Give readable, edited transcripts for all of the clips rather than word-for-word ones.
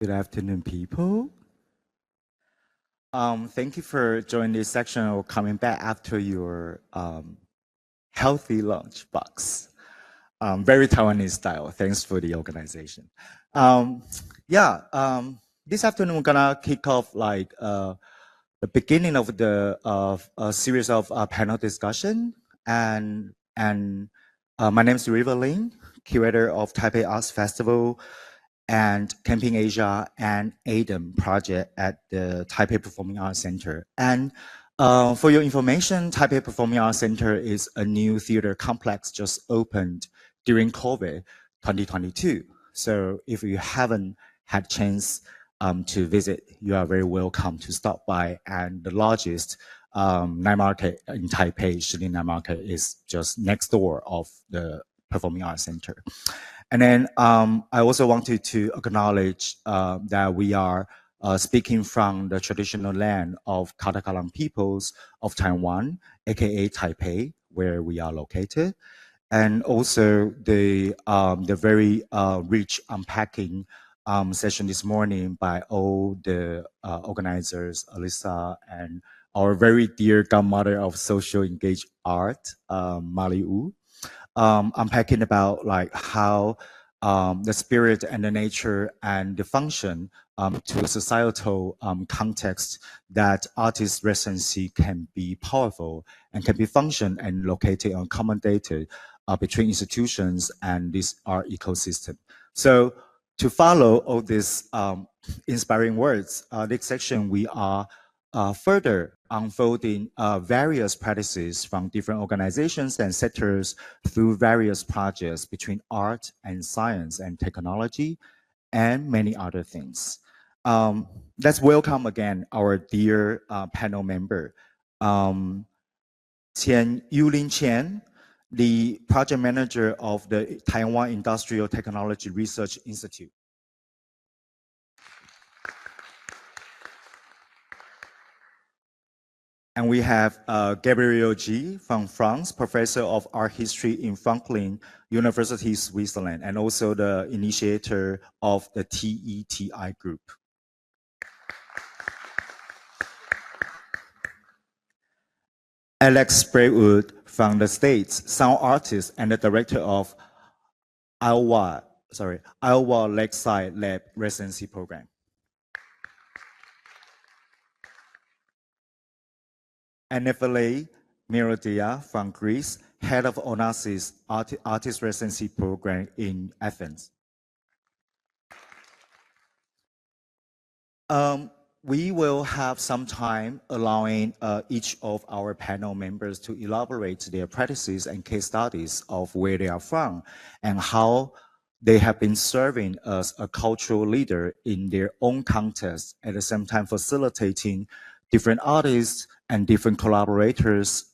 Good afternoon, people. Thank you for joining this section or coming back after your healthy lunch box. Very Taiwanese style. Thanks for the organization. This afternoon we're gonna kick off like the beginning of a series of panel discussion, and my name is Yu-Lin, curator of Taipei Arts Festival and Camping Asia and ADAM project at the Taipei Performing Arts Center. And for your information, Taipei Performing Arts Center is a new theater complex just opened during COVID 2022. So if you haven't had chance to visit, you are very welcome to stop by. And the largest night market in Taipei, Shilin Night Market, is just next door of the Performing Arts Center. And then I also wanted to acknowledge that we are speaking from the traditional land of Katakalan peoples of Taiwan, aka Taipei, where we are located, and also the very rich unpacking session this morning by all the organizers, Alyssa, and our very dear godmother of social engaged art, Mali Wu. Unpacking about like how the spirit and the nature and the function to a societal context that artist residency can be powerful and can be functioned and located and accommodated between institutions and this art ecosystem. So to follow all these inspiring words, next section we are further unfolding various practices from different organizations and sectors through various projects between art and science and technology and many other things. Let's welcome again our dear panel member, Yu-Lin CHIEN, the project manager of the Taiwan Industrial Technology Research Institute. And we have Gabriel GEE from France, professor of art history in Franklin University, Switzerland, and also the initiator of the TETI Group. Alex BRAIWOOD from the States, sound artist and the director of Iowa Lakeside Lab residency program. And Nephele Mirodia from Greece, head of Onassis artist residency program in Athens. We will have some time allowing each of our panel members to elaborate their practices and case studies of where they are from and how they have been serving as a cultural leader in their own context, at the same time facilitating different artists and different collaborators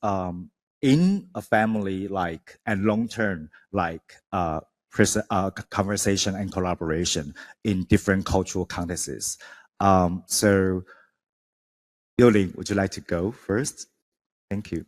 in a family like and long-term like conversation and collaboration in different cultural contexts. So Yu-Lin, would you like to go first? Thank you.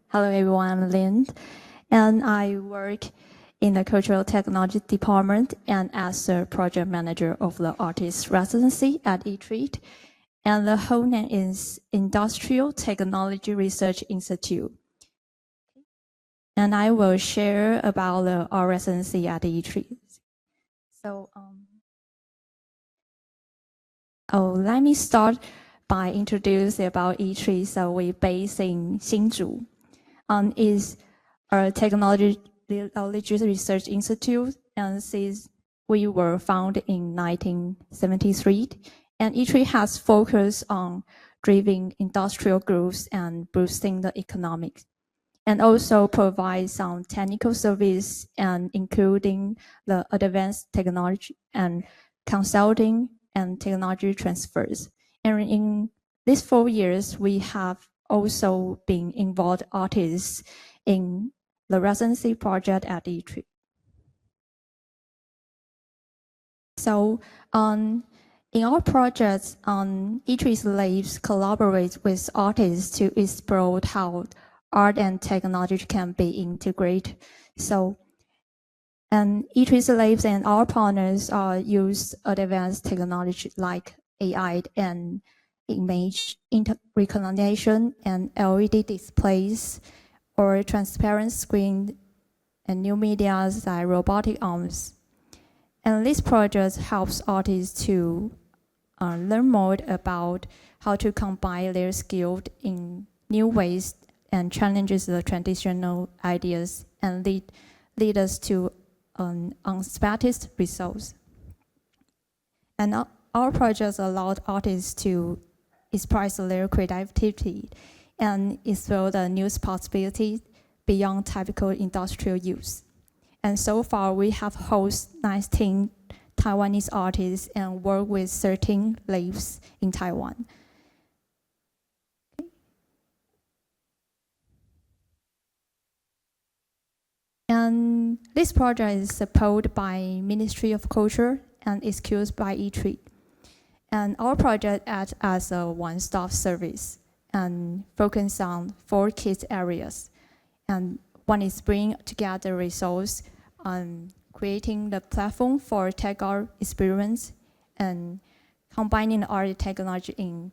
Hello everyone, I'm Lynn, and I work in the Cultural Technology Department and as a project manager of the Artist Residency at ITRI, and the whole name is Industrial Technology Research Institute. And I will share about our residency at ITRI. So, let me start by introducing about ITRI. So we're based in Hsinchu. Is a technology research institute, and since we were founded in 1973, and ITRI has focused on driving industrial growth and boosting the economics, and also provides some technical service and including the advanced technology and consulting and technology transfers. And in these 4 years, we have also been involved artists in the residency project at ITRI. So in our projects, ITRI's labs collaborate with artists to explore how art and technology can be integrated. So, and ITRI's labs and our partners use advanced technology like AI and image recognition and LED displays or transparent screen and new media like robotic arms. And this project helps artists to learn more about how to combine their skills in new ways and challenges the traditional ideas and lead us to unexpected results. And our projects allowed artists to express their creativity and explore the new possibilities beyond typical industrial use. And so far, we have hosted 19 Taiwanese artists and worked with 13 labs in Taiwan. And this project is supported by Ministry of Culture and excused by ITRI. And our project acts as a one-stop service and focus on 4 key areas. And one is bring together resources on creating the platform for tech art experience and combining art technology in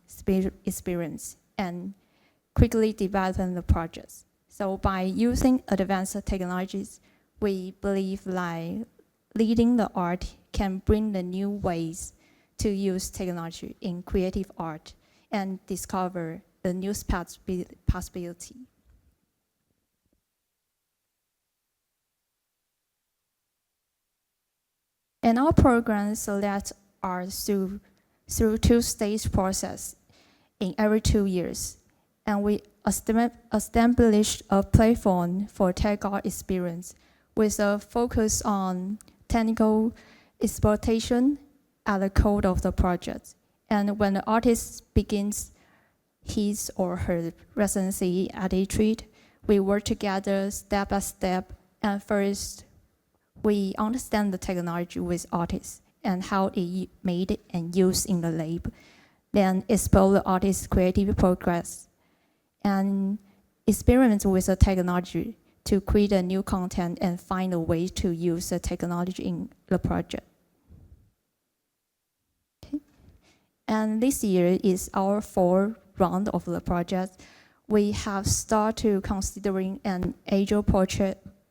experience and quickly developing the projects. So by using advanced technologies, we believe like leading the art can bring the new ways to use technology in creative art and discover the new possibility. And our program selects art through 2-stage process in every 2 years. And we established a platform for tech art experience with a focus on technical exploitation at the core of the project. And when the artist begins his or her residency at ITRI, we work together step by step. And first, we understand the technology with artists and how it made and used in the lab. Then explore the artist's creative progress and experiment with the technology to create a new content and find a way to use the technology in the project. Okay. And this year is our 4th round of the project. We have started considering an agile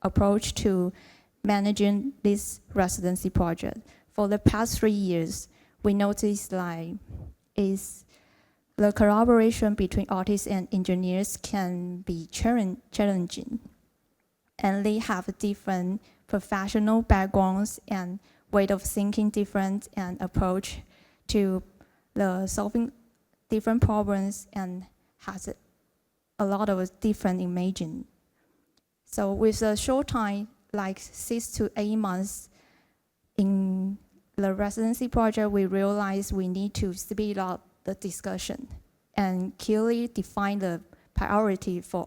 approach to managing this residency project. For the past 3 years, we noticed like the collaboration between artists and engineers can be challenging. And they have different professional backgrounds and way of thinking different and approach to the solving different problems and has a lot of different imaging. So with a short time, like 6 to 8 months in the residency project, we realized we need to speed up the discussion and clearly define the priority for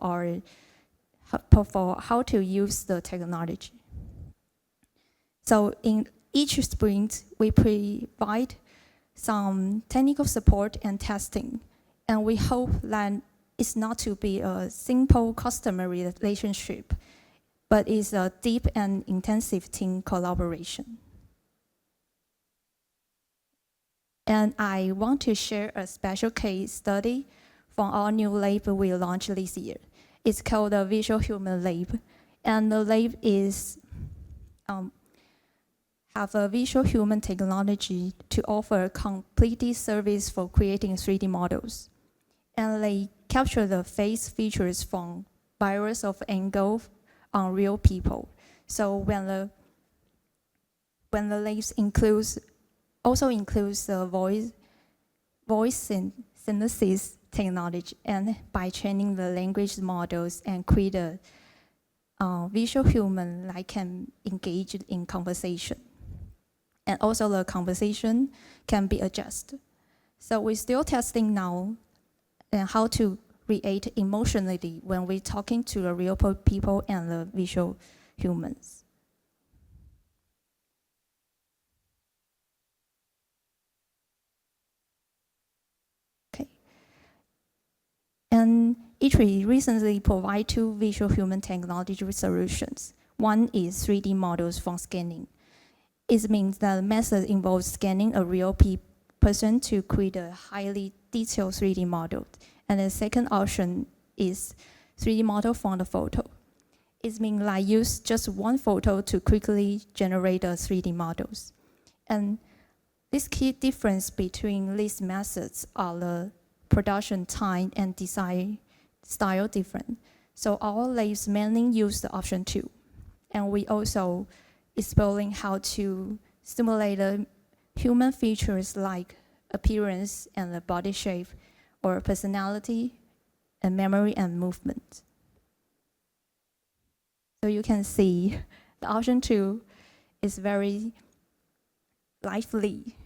how to use the technology. So in each sprint, we provide some technical support and testing, and we hope that it's not to be a simple customer relationship, but it's a deep and intensive team collaboration. And I want to share a special case study from our new lab we launched this year. It's called the Visual Human Lab. And the lab is have a visual human technology to offer a complete service for creating 3D models. And they capture the face features from various of angles on real people. So when the lab also includes the voice synthesis technology, and by training the language models and create a visual human that can engage in conversation. And also the conversation can be adjusted. So we're still testing now and how to react emotionally when we're talking to the real people and the visual humans. And ITRI recently provided 2 visual human technology solutions. One is 3D models for scanning. It means that the method involves scanning a real person to create a highly detailed 3D model. And the second option is 3D model from the photo. It means like use just one photo to quickly generate a 3D models. And this key difference between these methods are the production time and design style different. So our lathes mainly use the option 2. And we also exploring how to stimulate the human features like appearance and the body shape or personality and memory and movement. So you can see the option 2 is very lively.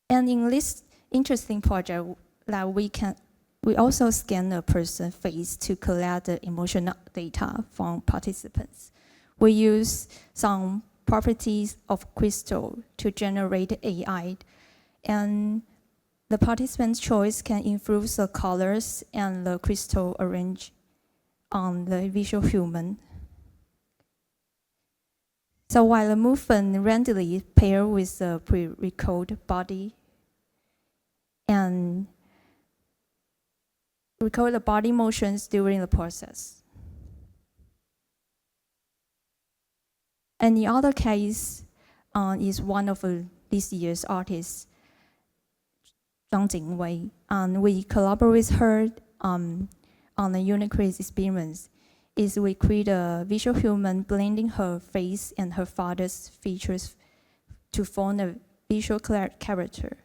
And in this interesting project that we also scan a person's face to collect the emotional data from participants. We use some properties of crystal to generate AI, and the participant's choice can influence the colors and the crystal arrange on the visual human. So while the movement randomly pair with the pre-recorded body and record the body motions during the process. And the other case is one of this year's artists, Zhang Jingwei. And we collaborate with her on the unique experience. Is we create a visual human blending her face and her father's features to form a visual character.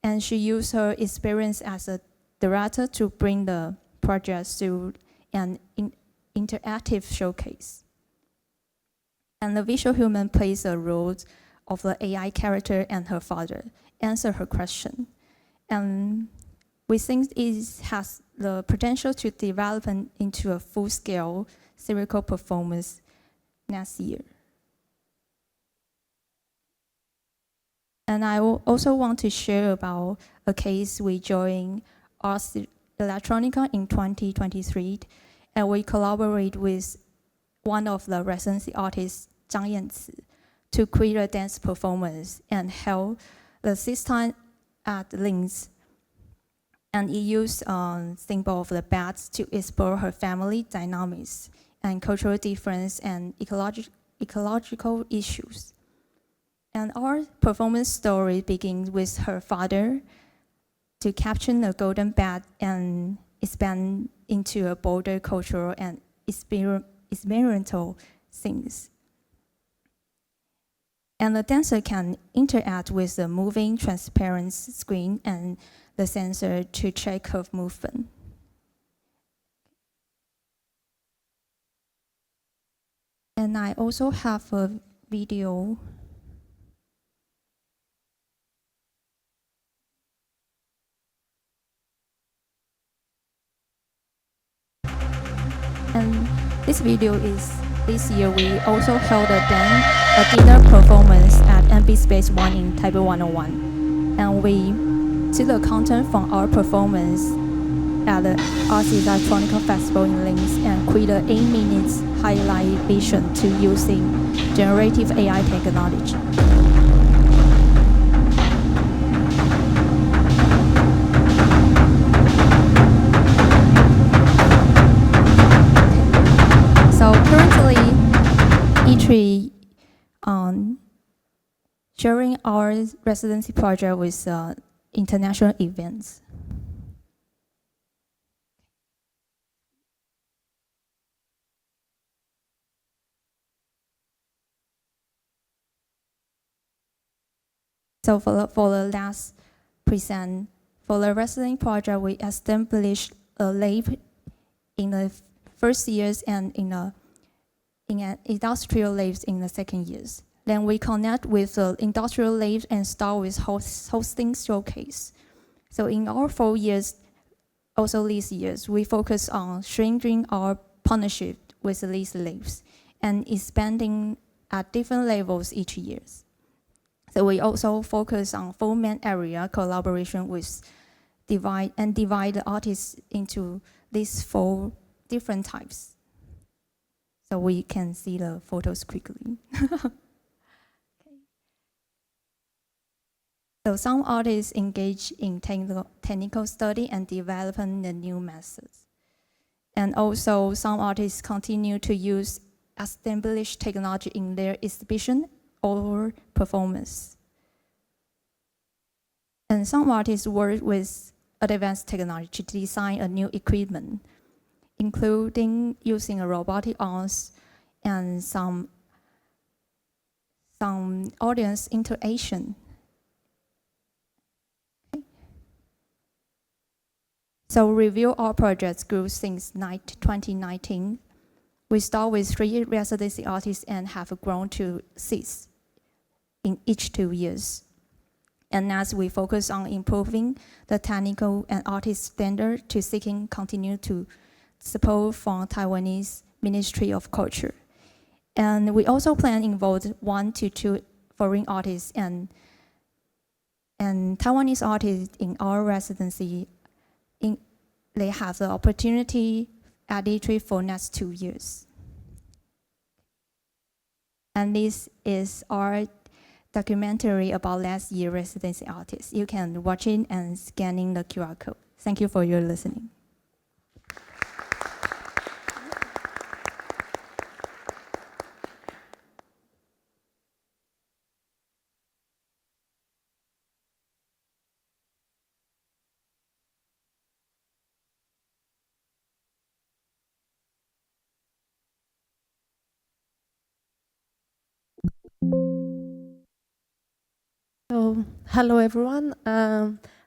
And she used her experience as a director to bring the project to an interactive showcase. And the visual human plays a role of the AI character and her father, answer her question. And we think it has the potential to develop into a full-scale theatrical performance next year. And I also want to share about a case we joined Arts Electronica in 2023, and we collaborate with one of the residency artists, Zhang Yanci, to create a dance performance and held the system at Linz. And it used symbol of the bats to explore her family dynamics and cultural difference and ecological issues. And our performance story begins with her father to capture the golden bat and expand into a broader cultural and experimental things. And the dancer can interact with the moving transparent screen and the sensor to check her movement. And I also have a video. And this video is this year we also held a dinner performance at NB Space 1 in Taipei 101. And we see the content from our performance at the Arts Electronica Festival in Linz and create an 8 minutes highlight vision to using generative AI technology. So currently, ITRI sharing our residency project with international events. So for the last present, for the residency project, we established a lab in the first years and in an industrial labs in the second years. Then we connect with the industrial labs and start with hosting showcase. So in our 4 years, also these years, we focus on strengthening our partnership with these labs and expanding at different levels each year. So we also focus on 4 main area collaboration with divide the artists into these 4 different types. So we can see the photos quickly. So some artists engage in technical study and developing the new methods. And also some artists continue to use established technology in their exhibition or performance. And some artists work with advanced technology to design a new equipment, including using a robotic arms and some audience interaction. So review our projects grew since 2019. We start with 3 residency artists and have grown to 6 in each 2 years. And as we focus on improving the technical and artist standard to seeking continue to support from Taiwanese Ministry of Culture. And we also plan involve 1 to 2 foreign artists and Taiwanese artists in our residency. They have the opportunity at ITRI for next 2 years. And this is our documentary about last year residency artists. You can watch it and scanning the QR code. Thank you for your listening. So, hello everyone.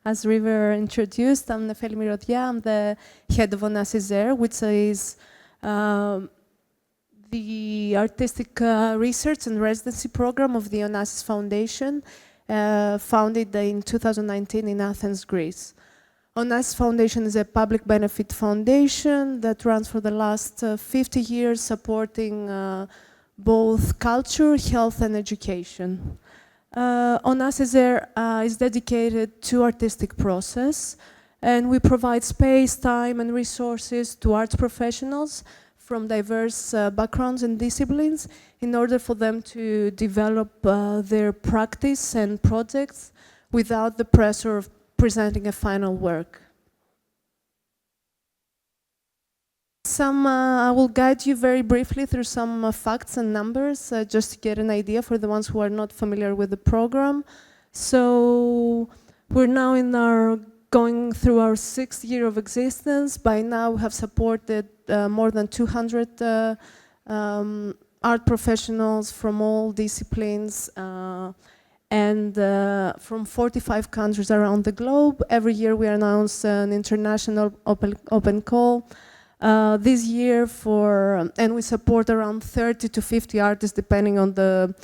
As River introduced, I'm Nefeli Mirodia. I'm the head of ONAS-ITRI, which is the artistic research and residency program of the Onassis Foundation, founded in 2019 in Athens, Greece. Onassis Foundation is a public benefit foundation that runs for the last 50 years, supporting both culture, health, and education. ONAS-ITRI is dedicated to artistic process, and we provide space, time, and resources to arts professionals from diverse backgrounds and disciplines in order for them to develop their practice and projects without the pressure of presenting a final work. I will guide you very briefly through some facts and numbers just to get an idea for the ones who are not familiar with the program. So we're now going through our 6th year of existence. By now we have supported more than 200 art professionals from all disciplines and from 45 countries around the globe. Every year we announce an international open call. This year and we support around 30 to 50 artists depending on the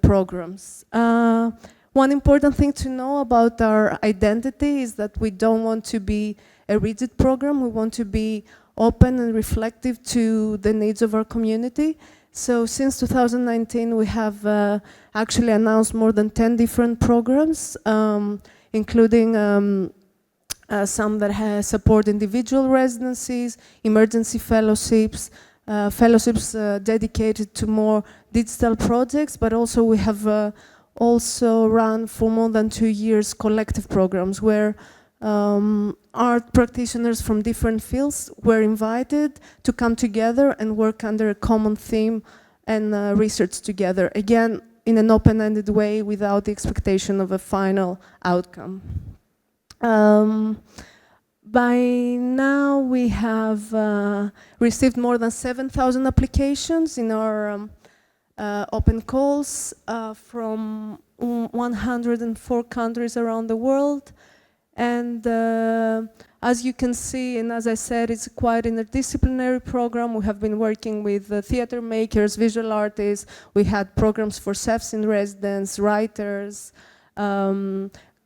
programs. One important thing to know about our identity is that we don't want to be a rigid program. We want to be open and reflective to the needs of our community. So since 2019 we have actually announced more than 10 different programs, including some that support individual residencies, emergency fellowships, fellowships dedicated to more digital projects, but also we have also run for more than 2 years collective programs where art practitioners from different fields were invited to come together and work under a common theme and research together, again in an open-ended way without the expectation of a final outcome. By now we have received more than 7,000 applications in our open calls from 104 countries around the world. And as you can see, and as I said, it's quite an interdisciplinary program. We have been working with theater makers, visual artists. We had programs for chefs in residence, writers,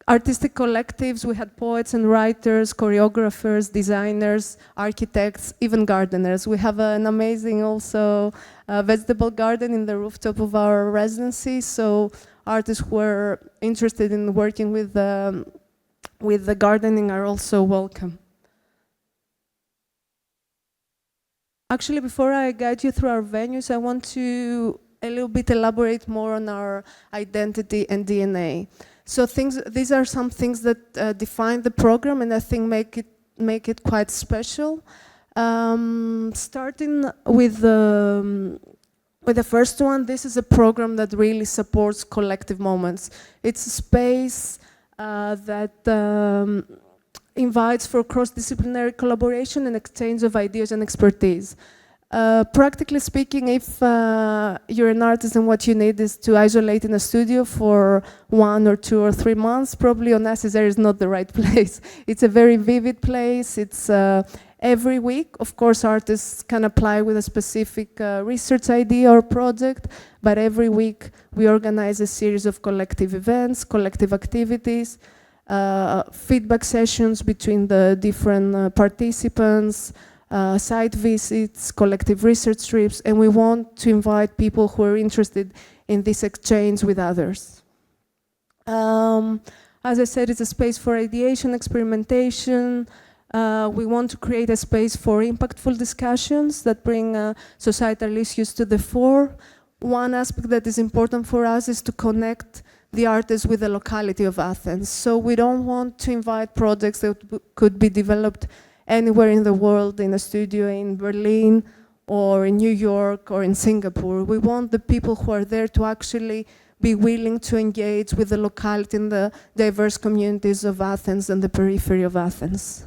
artistic collectives. We had poets and writers, choreographers, designers, architects, even gardeners. We have an amazing also vegetable garden in the rooftop of our residency, so artists who are interested in working with the gardening are also welcome. Actually, before I guide you through our venues, I want to a little bit elaborate more on our identity and DNA. So these are some things that define the program, and I think make it quite special. Starting with the first one, this is a program that really supports collective moments. It's a space that invites for cross-disciplinary collaboration and exchange of ideas and expertise. Practically speaking, if you're an artist and what you need is to isolate in a studio for 1 or 2 or 3 months, probably Onassis is not the right place. It's a very vivid place. It's every week. Of course, artists can apply with a specific research idea or project, but every week we organize a series of collective events, collective activities, feedback sessions between the different participants, site visits, collective research trips, and we want to invite people who are interested in this exchange with others. As I said, it's a space for ideation, experimentation. We want to create a space for impactful discussions that bring societal issues to the fore. One aspect that is important for us is to connect the artists with the locality of Athens. So we don't want to invite projects that could be developed anywhere in the world, in a studio in Berlin or in New York or in Singapore. We want the people who are there to actually be willing to engage with the locality and the diverse communities of Athens and the periphery of Athens.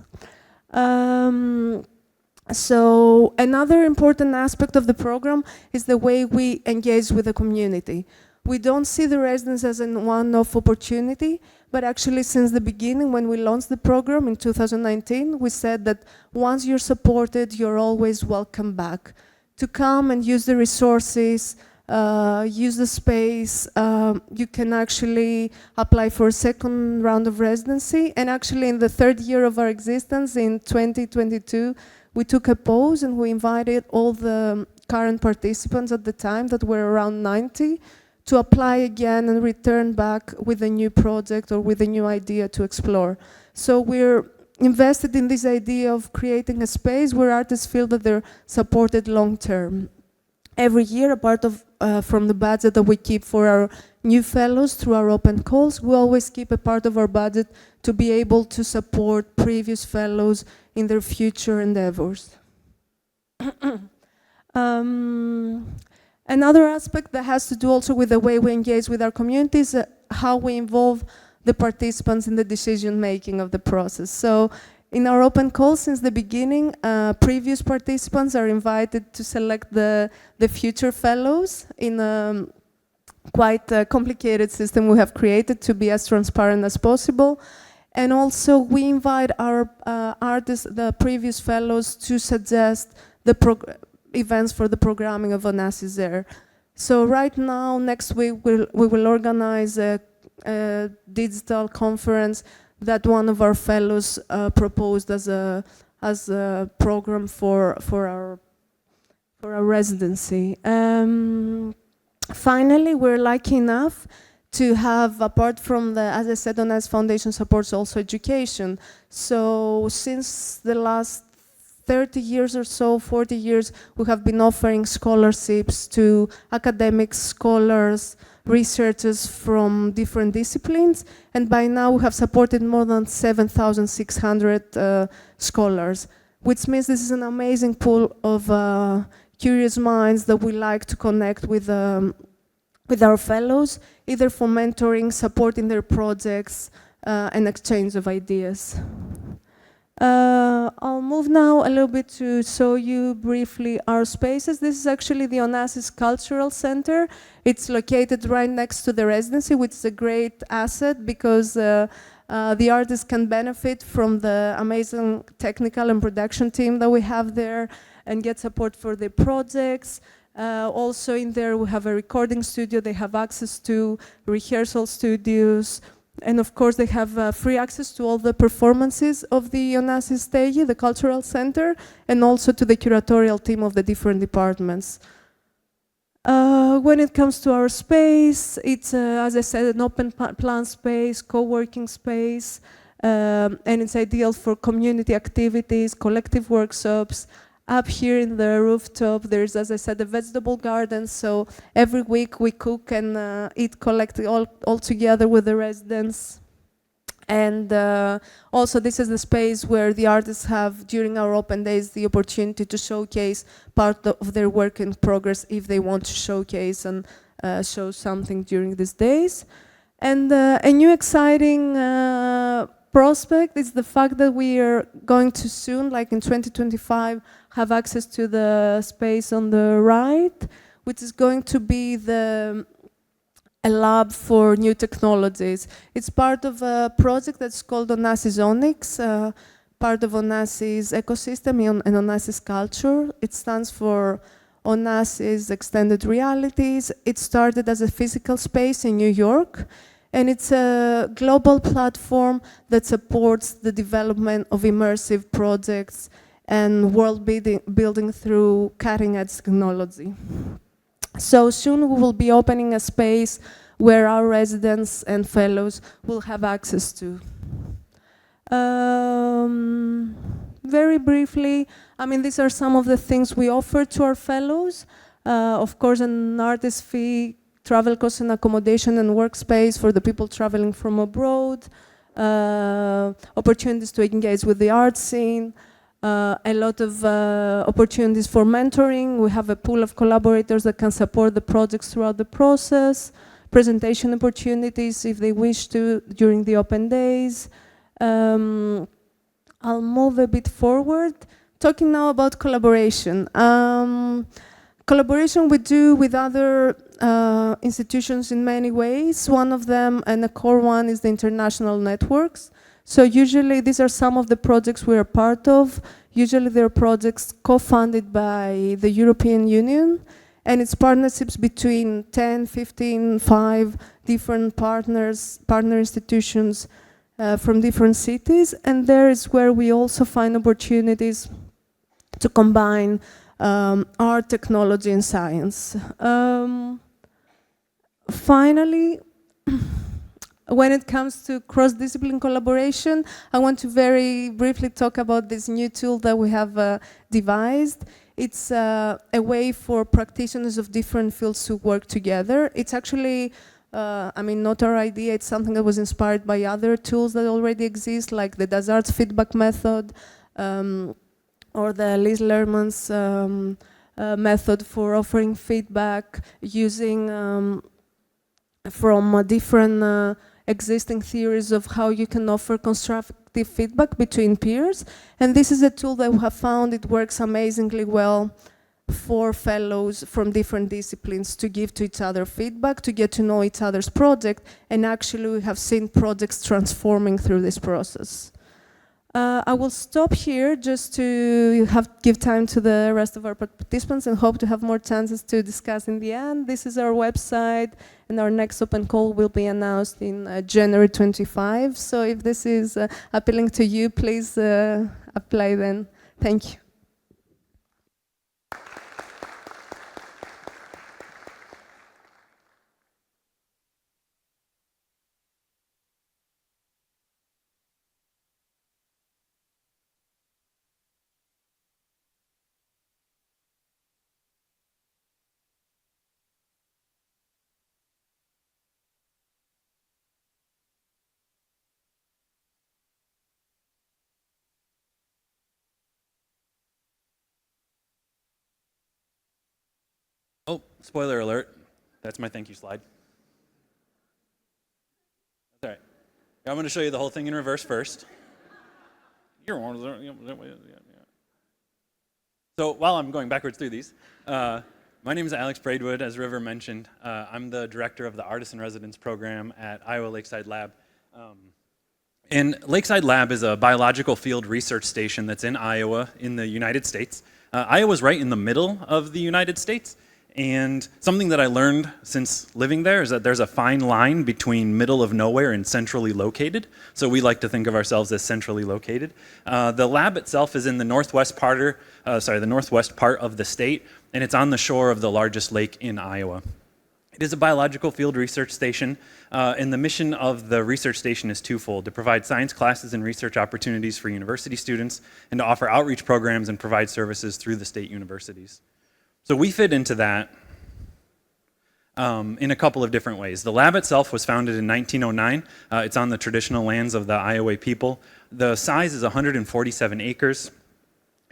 So another important aspect of the program is the way we engage with the community. We don't see the residence as a one-off opportunity, but actually since the beginning, when we launched the program in 2019, we said that once you're supported, you're always welcome back to come and use the resources, use the space. You can actually apply for a second round of residency. And actually in the 3rd year of our existence, in 2022, we took a pause and we invited all the current participants at the time, that were around 90, to apply again and return back with a new project or with a new idea to explore. So we're invested in this idea of creating a space where artists feel that they're supported long term. Every year, a part of from the budget that we keep for our new fellows through our open calls, we always keep a part of our budget to be able to support previous fellows in their future endeavors. Another aspect that has to do also with the way we engage with our communities, how we involve the participants in the decision-making of the process. So in our open calls since the beginning, previous participants are invited to select the future fellows in a quite complicated system we have created to be as transparent as possible. And also we invite our artists, the previous fellows, to suggest the events for the programming of Onassis there. So right now, next week, we will organize a digital conference that one of our fellows proposed as a program for our residency. Finally, we're lucky enough to have, apart from the, as I said, Onassis Foundation supports also education. So since the last 30 years or so, 40 years, we have been offering scholarships to academics, scholars, researchers from different disciplines, and by now we have supported more than 7,600 scholars, which means this is an amazing pool of curious minds that we like to connect with our fellows, either for mentoring, supporting their projects, and exchange of ideas. I'll move now a little bit to show you briefly our spaces. This is actually the Onassis Cultural Center. It's located right next to the residency, which is a great asset because the artists can benefit from the amazing technical and production team that we have there and get support for their projects. Also in there we have a recording studio. They have access to rehearsal studios, And of course, they have free access to all the performances of the Onassis TETI, the cultural center, and also to the curatorial team of the different departments. When it comes to our space, it's, as I said, an open plan space, co-working space, and it's ideal for community activities, collective workshops. Up here in the rooftop, there's, as I said, a vegetable garden, so every week we cook and eat collectively all together with the residents. And also this is the space where the artists have, during our open days, the opportunity to showcase part of their work in progress if they want to showcase and show something during these days. And a new exciting prospect is the fact that we are going to soon, like in 2025, have access to the space on the right, which is going to be a lab for new technologies. It's part of a project that's called Onassis Onyx, part of Onassis ecosystem and Onassis culture. It stands for Onassis Extended Realities. It started as a physical space in New York, and it's a global platform that supports the development of immersive projects and world building through cutting-edge technology. So soon we will be opening a space where our residents and fellows will have access to. Very briefly, I mean, these are some of the things we offer to our fellows. Of course, an artist fee, travel costs and accommodation and workspace for the people traveling from abroad, opportunities to engage with the art scene, a lot of opportunities for mentoring. We have a pool of collaborators that can support the projects throughout the process, presentation opportunities if they wish to during the open days. I'll move a bit forward, talking now about collaboration. Collaboration we do with other institutions in many ways. One of them, and a core one, is the international networks. So usually these are some of the projects we are part of. Usually they're projects co-funded by the European Union, and it's partnerships between 10, 15, 5 different partner institutions from different cities, and there is where we also find opportunities to combine art, technology, and science. Finally, when it comes to cross-discipline collaboration, I want to very briefly talk about this new tool that we have devised. It's a way for practitioners of different fields to work together. It's actually, I mean, not our idea. It's something that was inspired by other tools that already exist, like the Arts feedback method, or the Liz Lerman's method for offering feedback using from different existing theories of how you can offer constructive feedback between peers. And this is a tool that we have found it works amazingly well for fellows from different disciplines to give to each other feedback, to get to know each other's project, and actually we have seen projects transforming through this process. I will stop here just to give time to the rest of our participants and hope to have more chances to discuss in the end. This is our website, and our next open call will be announced in January 25. So if this is appealing to you, please apply then. Thank you. Oh, spoiler alert. That's my thank you slide. That's all right. I'm going to show you the whole thing in reverse first. So while I'm going backwards through these, my name is Alex BRAIWOOD, as River mentioned. I'm the director of the Artist in Residence program at Iowa Lakeside Lab. And Lakeside Lab is a biological field research station that's in Iowa in the United States. Iowa's right in the middle of the United States. And something that I learned since living there is that there's a fine line between middle of nowhere and centrally located. So we like to think of ourselves as centrally located. The lab itself is in the northwest part of the state, and it's on the shore of the largest lake in Iowa. It is a biological field research station, and the mission of the research station is twofold: to provide science classes and research opportunities for university students, and to offer outreach programs and provide services through the state universities. So we fit into that in a couple of different ways. The lab itself was founded in 1909. It's on the traditional lands of the Iowa people. The size is 147 acres.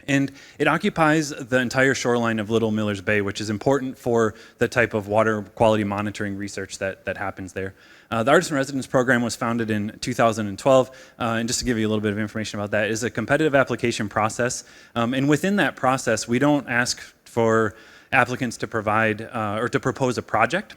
And it occupies the entire shoreline of Little Miller's Bay, which is important for the type of water quality monitoring research that happens there. The Artist in Residence program was founded in 2012, and just to give you a little bit of information about that, it is a competitive application process. And within that process, we don't ask for applicants to provide or to propose a project.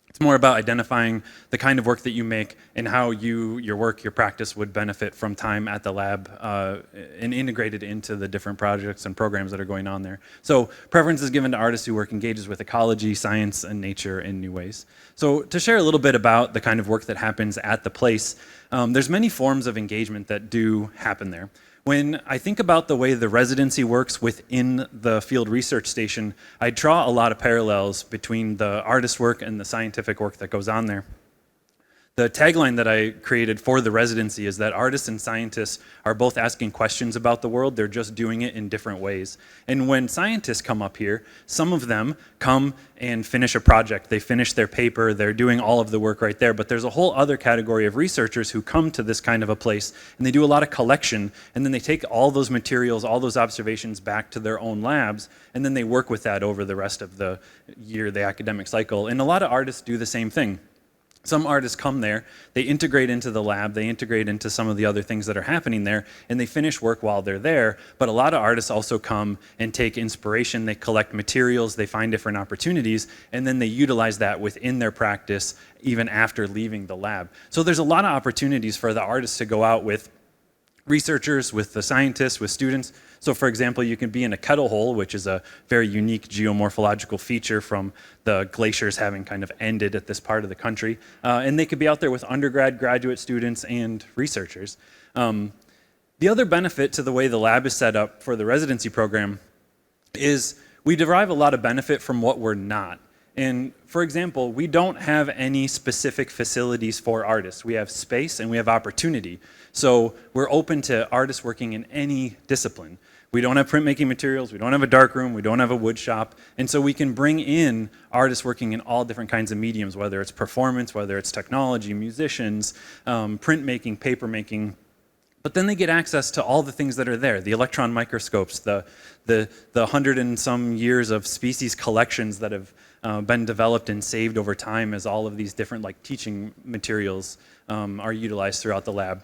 It's more about identifying the kind of work that you make and how your work, your practice would benefit from time at the lab and integrated into the different projects and programs that are going on there. So preference is given to artists whose work engages with ecology, science, and nature in new ways. So to share a little bit about the kind of work that happens at the place, there's many forms of engagement that do happen there. When I think about the way the residency works within the field research station, I draw a lot of parallels between the artist work and the scientific work that goes on there. The tagline that I created for the residency is that artists and scientists are both asking questions about the world, they're just doing it in different ways. And when scientists come up here, some of them come and finish a project, they finish their paper, they're doing all of the work right there, but there's a whole other category of researchers who come to this kind of a place and they do a lot of collection, and then they take all those materials, all those observations back to their own labs, and then they work with that over the rest of the year, the academic cycle. And a lot of artists do the same thing. Some artists come there, they integrate into the lab, they integrate into some of the other things that are happening there, and they finish work while they're there. But a lot of artists also come and take inspiration, they collect materials, they find different opportunities, and then they utilize that within their practice even after leaving the lab. So there's a lot of opportunities for the artists to go out with researchers, with the scientists, with students. So for example, you can be in a kettle hole, which is a very unique geomorphological feature from the glaciers having kind of ended at this part of the country. And they could be out there with undergrad, graduate students, and researchers. The other benefit to the way the lab is set up for the residency program is we derive a lot of benefit from what we're not. And for example, we don't have any specific facilities for artists. We have space and we have opportunity. So we're open to artists working in any discipline. We don't have printmaking materials, we don't have a darkroom, we don't have a wood shop, and so we can bring in artists working in all different kinds of mediums, whether it's performance, whether it's technology, musicians, printmaking, papermaking. But then they get access to all the things that are there, the electron microscopes, the 100 and some years of species collections that have been developed and saved over time as all of these different teaching materials are utilized throughout the lab.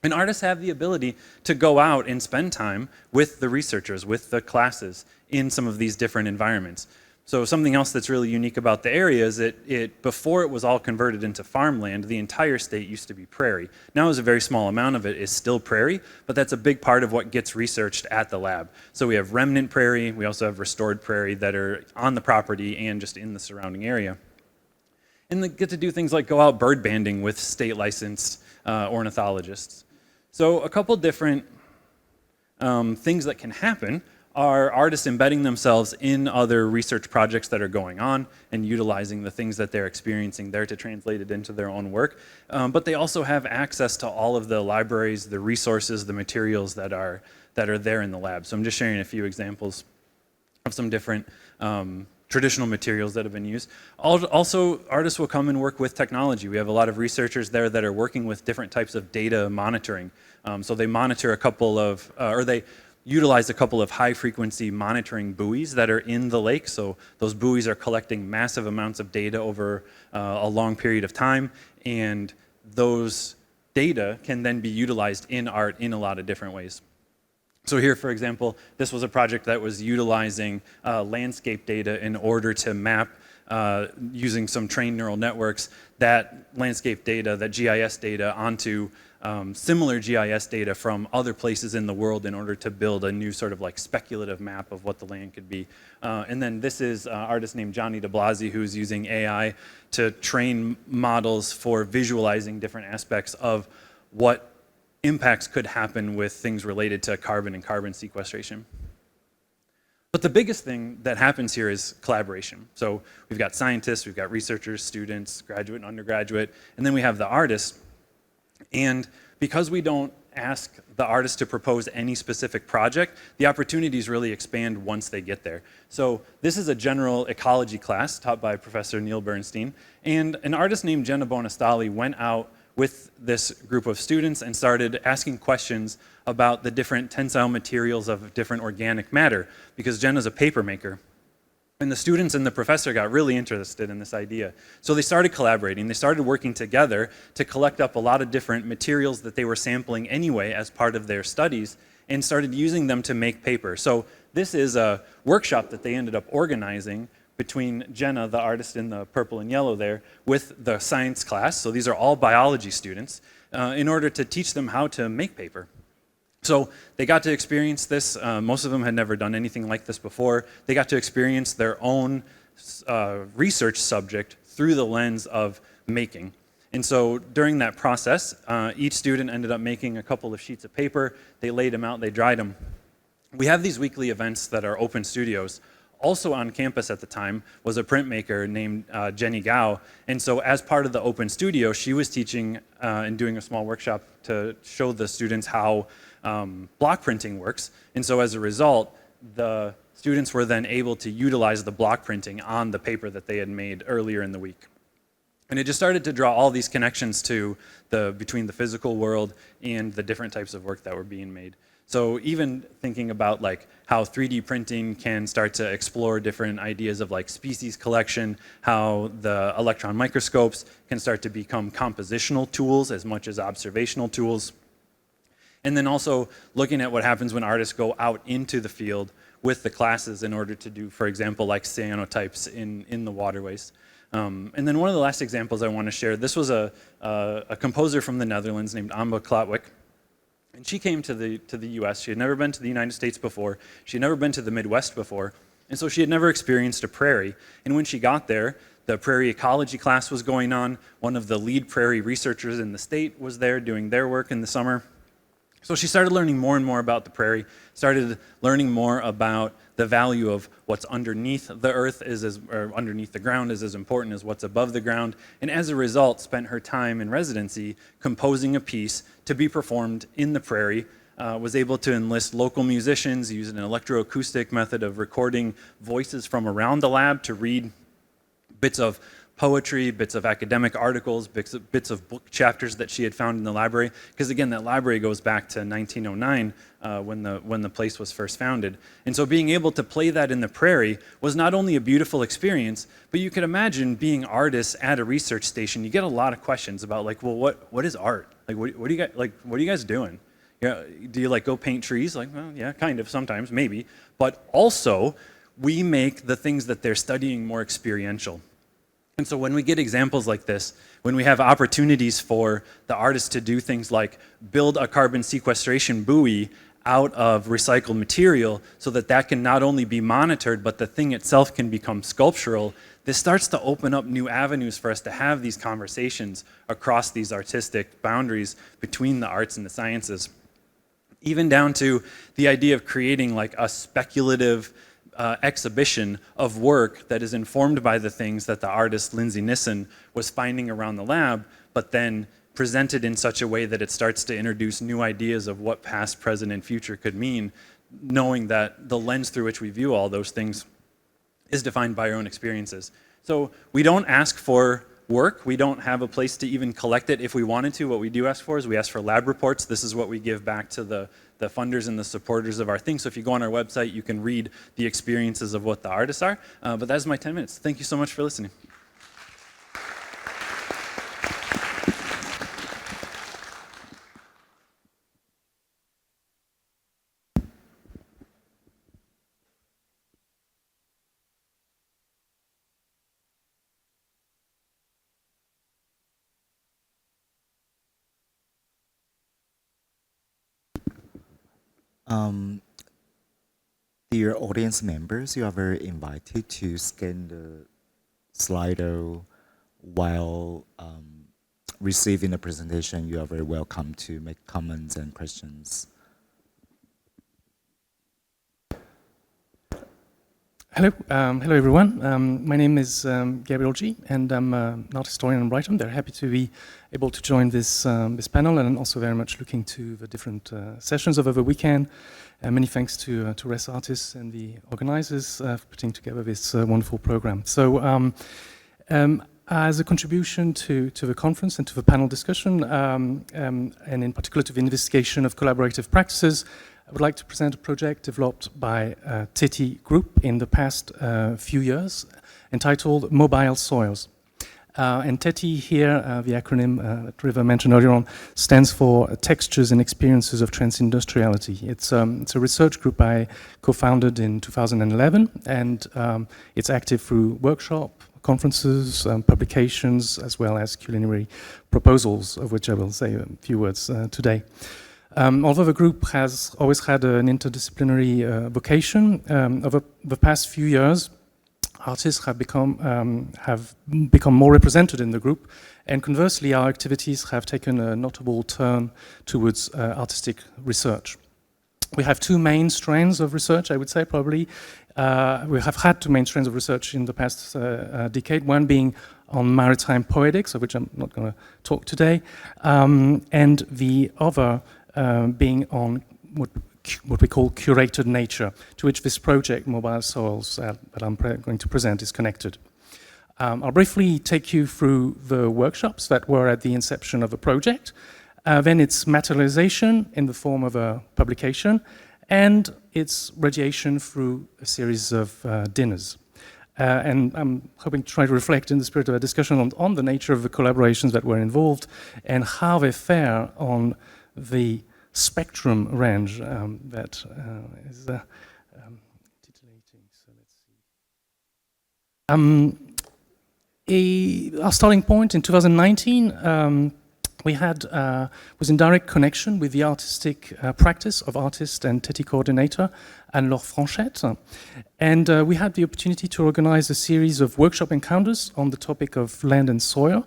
And artists have the ability to go out and spend time with the researchers, with the classes in some of these different environments. So something else that's really unique about the area is that before it was all converted into farmland, the entire state used to be prairie. Now a very small amount of it is still prairie, but that's a big part of what gets researched at the lab. So we have remnant prairie, we also have restored prairie that are on the property and just in the surrounding area. And they get to do things like go out bird banding with state licensed ornithologists. So a couple different things that can happen are artists embedding themselves in other research projects that are going on and utilizing the things that they're experiencing there to translate it into their own work. But they also have access to all of the libraries, the resources, the materials that are there in the lab. So I'm just sharing a few examples of some different traditional materials that have been used. Also, artists will come and work with technology. We have a lot of researchers there that are working with different types of data monitoring. So they monitor a couple of, or they utilize a couple of high-frequency monitoring buoys that are in the lake. So those buoys are collecting massive amounts of data over a long period of time, and those data can then be utilized in art in a lot of different ways. So here, for example, this was a project that was utilizing landscape data in order to map, using some trained neural networks, that landscape data, that GIS data, onto similar GIS data from other places in the world in order to build a new sort of like speculative map of what the land could be. And then this is an artist named Johnny de Blasi who's using AI to train models for visualizing different aspects of what impacts could happen with things related to carbon and carbon sequestration. But the biggest thing that happens here is collaboration. So we've got scientists, we've got researchers, students, graduate and undergraduate, and then we have the artist. And because we don't ask the artist to propose any specific project, the opportunities really expand once they get there. So this is a general ecology class taught by Professor Neil Bernstein. And an artist named Jenna Bonastali went out with this group of students and started asking questions about the different tensile materials of different organic matter, because Jenna's a paper maker. And the students and the professor got really interested in this idea. So they started collaborating, they started working together to collect up a lot of different materials that they were sampling anyway as part of their studies, and started using them to make paper. So this is a workshop that they ended up organizing between Jenna, the artist in the purple and yellow there, with the science class, so these are all biology students, in order to teach them how to make paper. So they got to experience this. Most of them had never done anything like this before. They got to experience their own research subject through the lens of making. And so during that process, each student ended up making a couple of sheets of paper. They laid them out, they dried them. We have these weekly events that are open studios. Also on campus at the time was a printmaker named Jenny Gao. And so as part of the open studio, she was teaching and doing a small workshop to show the students how block printing works. And so as a result, the students were then able to utilize the block printing on the paper that they had made earlier in the week. And it just started to draw all these connections to between the physical world and the different types of work that were being made. So even thinking about like how 3D printing can start to explore different ideas of like species collection, how the electron microscopes can start to become compositional tools as much as observational tools. And then also looking at what happens when artists go out into the field with the classes in order to do, for example, like cyanotypes in the waterways. And then one of the last examples I want to share, this was a composer from the Netherlands named Amba Klotwijk. And she came to the US. She had never been to the United States before. She had never been to the Midwest before. And so she had never experienced a prairie. And when she got there, the prairie ecology class was going on. One of the lead prairie researchers in the state was there doing their work in the summer. So she started learning more and more about the prairie, started learning more about the value of what's underneath the earth or underneath the ground is as important as what's above the ground, and as a result spent her time in residency composing a piece to be performed in the prairie, was able to enlist local musicians, use an electroacoustic method of recording voices from around the lab to read bits of poetry, bits of academic articles, bits of book chapters that she had found in the library. Because again, that library goes back to 1909 when the place was first founded. And so being able to play that in the prairie was not only a beautiful experience, but you could imagine being artists at a research station. You get a lot of questions about like, well, what is art? Like, what are you guys doing? Yeah, do you like go paint trees? Like, well, yeah, kind of sometimes, maybe. But also, we make the things that they're studying more experiential. And so when we get examples like this, when we have opportunities for the artists to do things like build a carbon sequestration buoy out of recycled material so that that can not only be monitored, but the thing itself can become sculptural, this starts to open up new avenues for us to have these conversations across these artistic boundaries between the arts and the sciences. Even down to the idea of creating like a speculative exhibition of work that is informed by the things that the artist Lindsay Nissen was finding around the lab, but then presented in such a way that it starts to introduce new ideas of what past, present, and future could mean, knowing that the lens through which we view all those things is defined by our own experiences. So we don't ask for work. We don't have a place to even collect it if we wanted to. What we do ask for is we ask for lab reports. This is what we give back to the funders and the supporters of our thing. So if you go on our website, you can read the experiences of what the artists are. But that's my 10 minutes. Thank you so much for listening. Dear audience members, you are very invited to scan the Slido while receiving the presentation. You are very welcome to make comments and questions. Hello, hello everyone. My name is Gabriel GEE, and I'm an art historian and writer. I'm very happy to be able to join this panel, and I'm also very much looking to the different sessions over the weekend. Many thanks to RES Artists and the organizers for putting together this wonderful program. So, as a contribution to the conference and to the panel discussion, and in particular to the investigation of collaborative practices, I would like to present a project developed by TETI Group in the past few years, entitled Mobile Soils. And TETI here, the acronym that River mentioned earlier on, stands for Textures and Experiences of Transindustriality. It's a research group I co-founded in 2011, and it's active through workshop, conferences, publications, as well as culinary proposals, of which I will say a few words today. Although the group has always had an interdisciplinary vocation, over the past few years, artists have become more represented in the group, and conversely, our activities have taken a notable turn towards artistic research. We have two main strands of research, I would say, probably. We have had two main strands of research in the past decade, one being on maritime poetics, of which I'm not going to talk today, and the other being on what we call curated nature, to which this project, Mobile Soils, that I'm going to present, is connected. I'll briefly take you through the workshops that were at the inception of the project, then its materialization in the form of a publication, and its radiation through a series of dinners. And I'm hoping to try to reflect in the spirit of a discussion on the nature of the collaborations that were involved and how they fare on the spectrum range that is titillating. So let's see. Our starting point in 2019 we had was in direct connection with the artistic practice of artist and TETI coordinator Anne-Laure Franchette, and we had the opportunity to organize a series of workshop encounters on the topic of land and soil,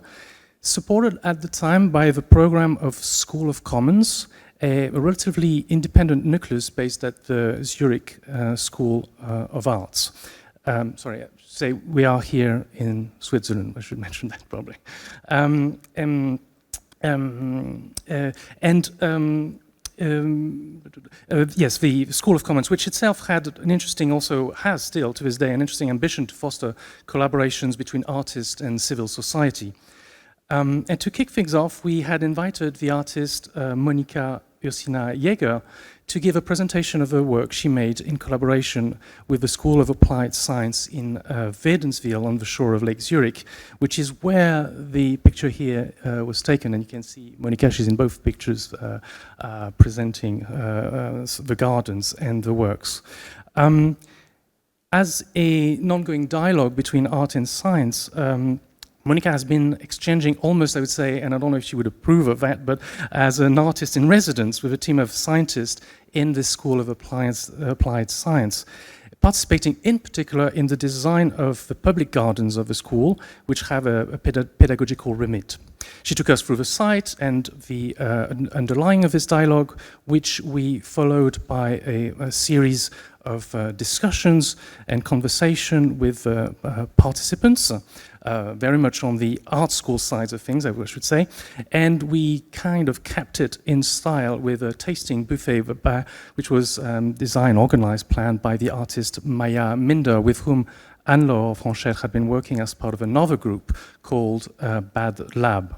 supported at the time by the program of School of Commons, a relatively independent nucleus based at the Zurich School of Arts. Sorry, I should say we are here in Switzerland, I should mention that probably. Yes, the School of Commons, which itself had an interesting, also has still to this day, an interesting ambition to foster collaborations between artists and civil society. And to kick things off, we had invited the artist Monika Ursina Jäger to give a presentation of her work she made in collaboration with the School of Applied Science in Wädenswil on the shore of Lake Zurich, which is where the picture here was taken. And you can see Monika, she's in both pictures presenting the gardens and the works. As an ongoing dialogue between art and science, Monika has been exchanging almost, I would say, and I don't know if she would approve of that, but as an artist in residence with a team of scientists in the School of Applied Science, participating in particular in the design of the public gardens of the school, which have a pedagogical remit. She took us through the site and the underlying of this dialogue, which we followed by a series of discussions and conversation with participants, very much on the art school sides of things, I should say, and we kind of kept it in style with a tasting buffet, which was designed, organized, planned by the artist Maya Minder, with whom Anne-Laure Franchette had been working as part of another group called Bad Lab.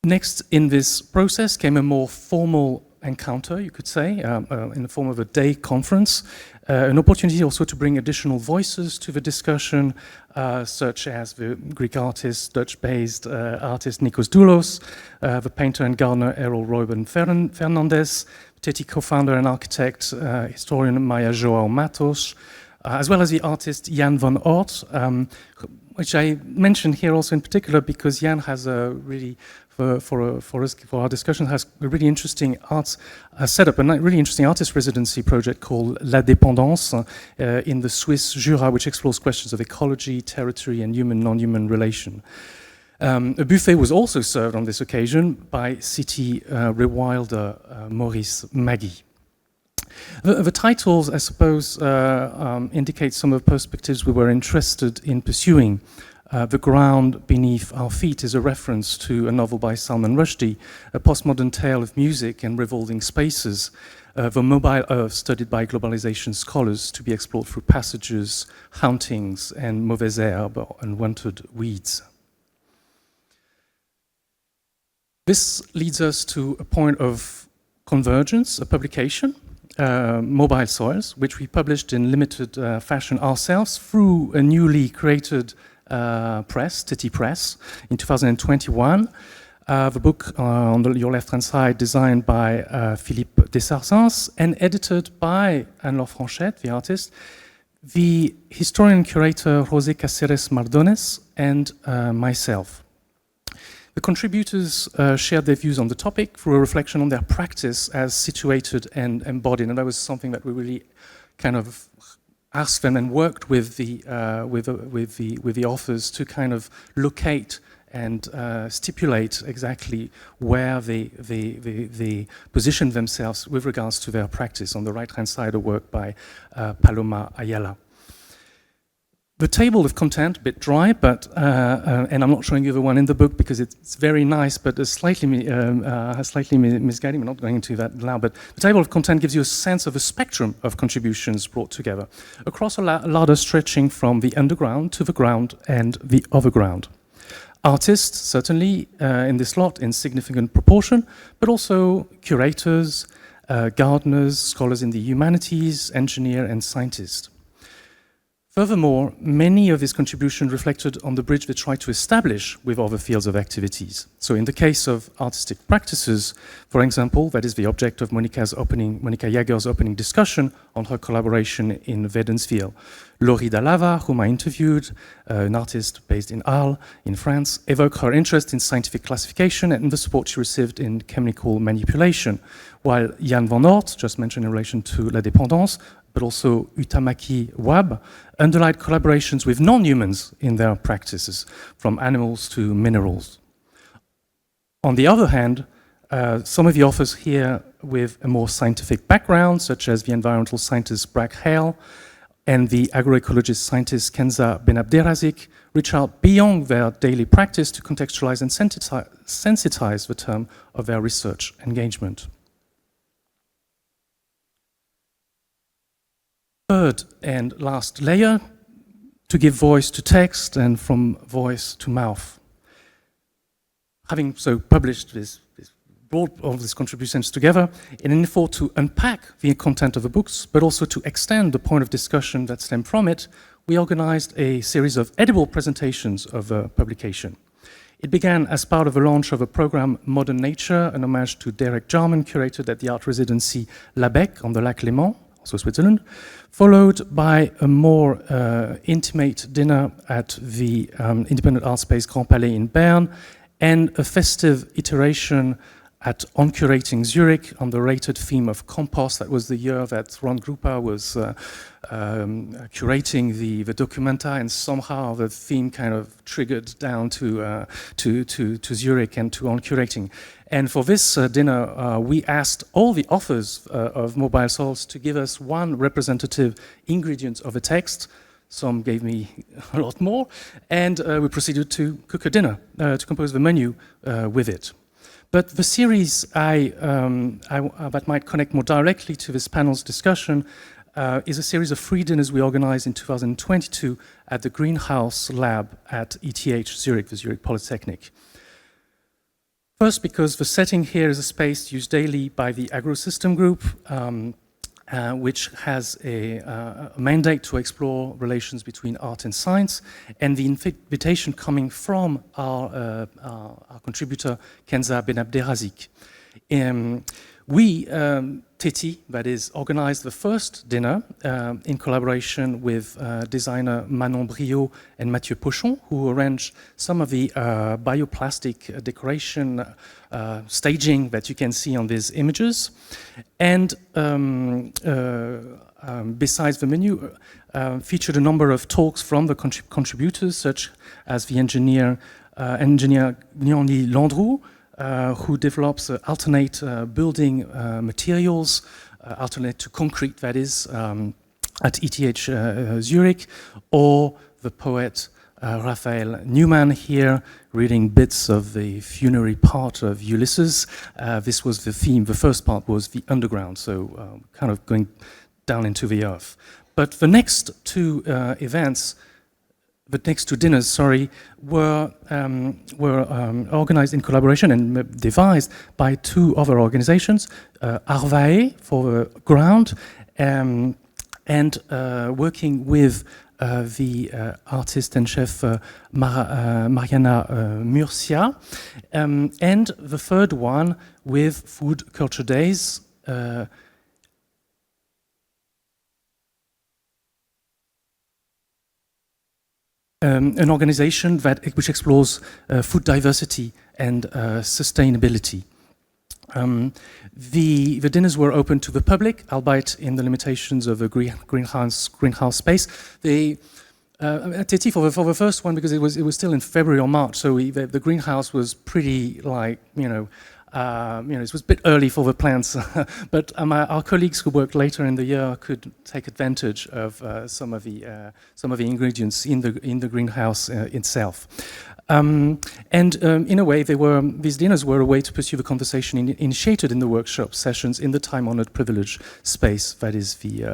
Next in this process came a more formal encounter, you could say, in the form of a day conference, an opportunity also to bring additional voices to the discussion, such as the Greek artist, Dutch-based artist Nikos Doulos, the painter and gardener Errol Reuben Fernandez, TETI co-founder and architect, historian Maya João Matos, as well as the artist Jan van Oort, which I mentioned here also in particular because Jan has a really, for our discussion, has a really interesting arts set up, a really interesting artist residency project called La Dépendance in the Swiss Jura, which explores questions of ecology, territory, and human-non-human relation. A buffet was also served on this occasion by city rewilder Maurice Maggie. The titles, I suppose, indicate some of the perspectives we were interested in pursuing. The Ground Beneath Our Feet is a reference to a novel by Salman Rushdie, a postmodern tale of music and revolving spaces, the mobile earth studied by globalization scholars to be explored through passages, hauntings, and mauvaise herbe, unwanted weeds. This leads us to a point of convergence, a publication, Mobile Soils, which we published in limited fashion ourselves through a newly created press, TETI Press, in 2021. The book on your left-hand side, designed by Philippe Desarzens and edited by Anne-Laure Franchette, the artist, the historian curator José Cáceres Mardones, and myself. The contributors shared their views on the topic through a reflection on their practice as situated and embodied, and that was something that we really kind of asked them and worked with the authors to kind of locate and stipulate exactly where they position themselves with regards to their practice. On the right-hand side, a work by Paloma Ayala. The table of content, a bit dry, but and I'm not showing you the one in the book because it's very nice, but it's slightly misguiding. We're not going into that now, but the table of content gives you a sense of a spectrum of contributions brought together across a ladder stretching from the underground to the ground and the overground. Artists, certainly in this lot in significant proportion, but also curators, gardeners, scholars in the humanities, engineer and scientists. Furthermore, many of his contributions reflected on the bridge they tried to establish with other fields of activities. So in the case of artistic practices, for example, that is the object of Monica Jager's opening discussion on her collaboration in Wädenswil. Laurie Dalava, whom I interviewed, an artist based in Arles, in France, evoked her interest in scientific classification and the support she received in chemical manipulation, while Jan van Oort, just mentioned in relation to La Dépendance, but also Utamaki Wab, underlined collaborations with non-humans in their practices, from animals to minerals. On the other hand, some of the authors here with a more scientific background, such as the environmental scientist Bragg Hale and the agroecologist scientist Kenza Benabderazik, reach out beyond their daily practice to contextualize and sensitize the term of their research engagement. Third and last layer, to give voice to text and from voice to mouth. Having so published this brought all these contributions together in an effort to unpack the content of the books, but also to extend the point of discussion that stemmed from it, we organized a series of edible presentations of the publication. It began as part of the launch of a program, Modern Nature, an homage to Derek Jarman, curated at the art residency La Bec on the Lac Léman, also Switzerland, followed by a more intimate dinner at the independent art space Grand Palais in Bern, and a festive iteration at On Curating Zurich on the rated theme of compost. That was the year that Ron Grupa was curating the documenta, and somehow the theme kind of triggered down to Zurich and to On Curating. And for this dinner, we asked all the authors of Mobile Soils to give us one representative ingredient of a text. Some gave me a lot more, and we proceeded to cook a dinner, to compose the menu with it. But the series that might connect more directly to this panel's discussion is a series of free dinners we organized in 2022 at the Greenhouse Lab at ETH Zurich, the Zurich Polytechnic. First, because the setting here is a space used daily by the Agrosystem Group, which has a mandate to explore relations between art and science, and the invitation coming from our contributor, Kenza Benabderazik. We, TETI, that is, organized the first dinner in collaboration with designer Manon Briot and Mathieu Pochon, who arranged some of the bioplastic decoration staging that you can see on these images. And besides the menu, featured a number of talks from the contributors, such as the engineer Nguyen Landru, who develops alternate building materials, alternate to concrete, that is, at ETH Zurich, or the poet Raphael Newman here, reading bits of the funerary part of Ulysses. This was the theme. The first part was the underground, so kind of going down into the earth. But the next two events, the next two dinners, sorry, were organized in collaboration and devised by two other organizations, Arvae for the ground, and working with the artist and chef Mariana Murcia, and the third one with Food Culture Days, an organization which explores food diversity and sustainability. The dinners were open to the public, albeit in the limitations of a greenhouse space. TETI for the first one, because it was still in February or March, so the greenhouse was pretty like, it was a bit early for the plants, but our colleagues who worked later in the year could take advantage of some of the ingredients in the greenhouse itself. In a way, these dinners were a way to pursue the conversation initiated in the workshop sessions in the time-honored privileged space that is the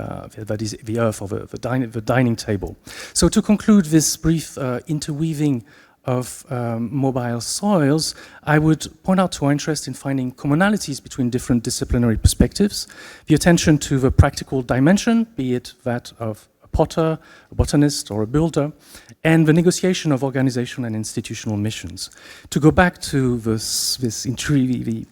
earth or the dining table. So to conclude this brief interweaving of mobile soils, I would point out to our interest in finding commonalities between different disciplinary perspectives, the attention to the practical dimension, be it that of a potter, a botanist, or a builder, and the negotiation of organizational and institutional missions. To go back to this intriguing,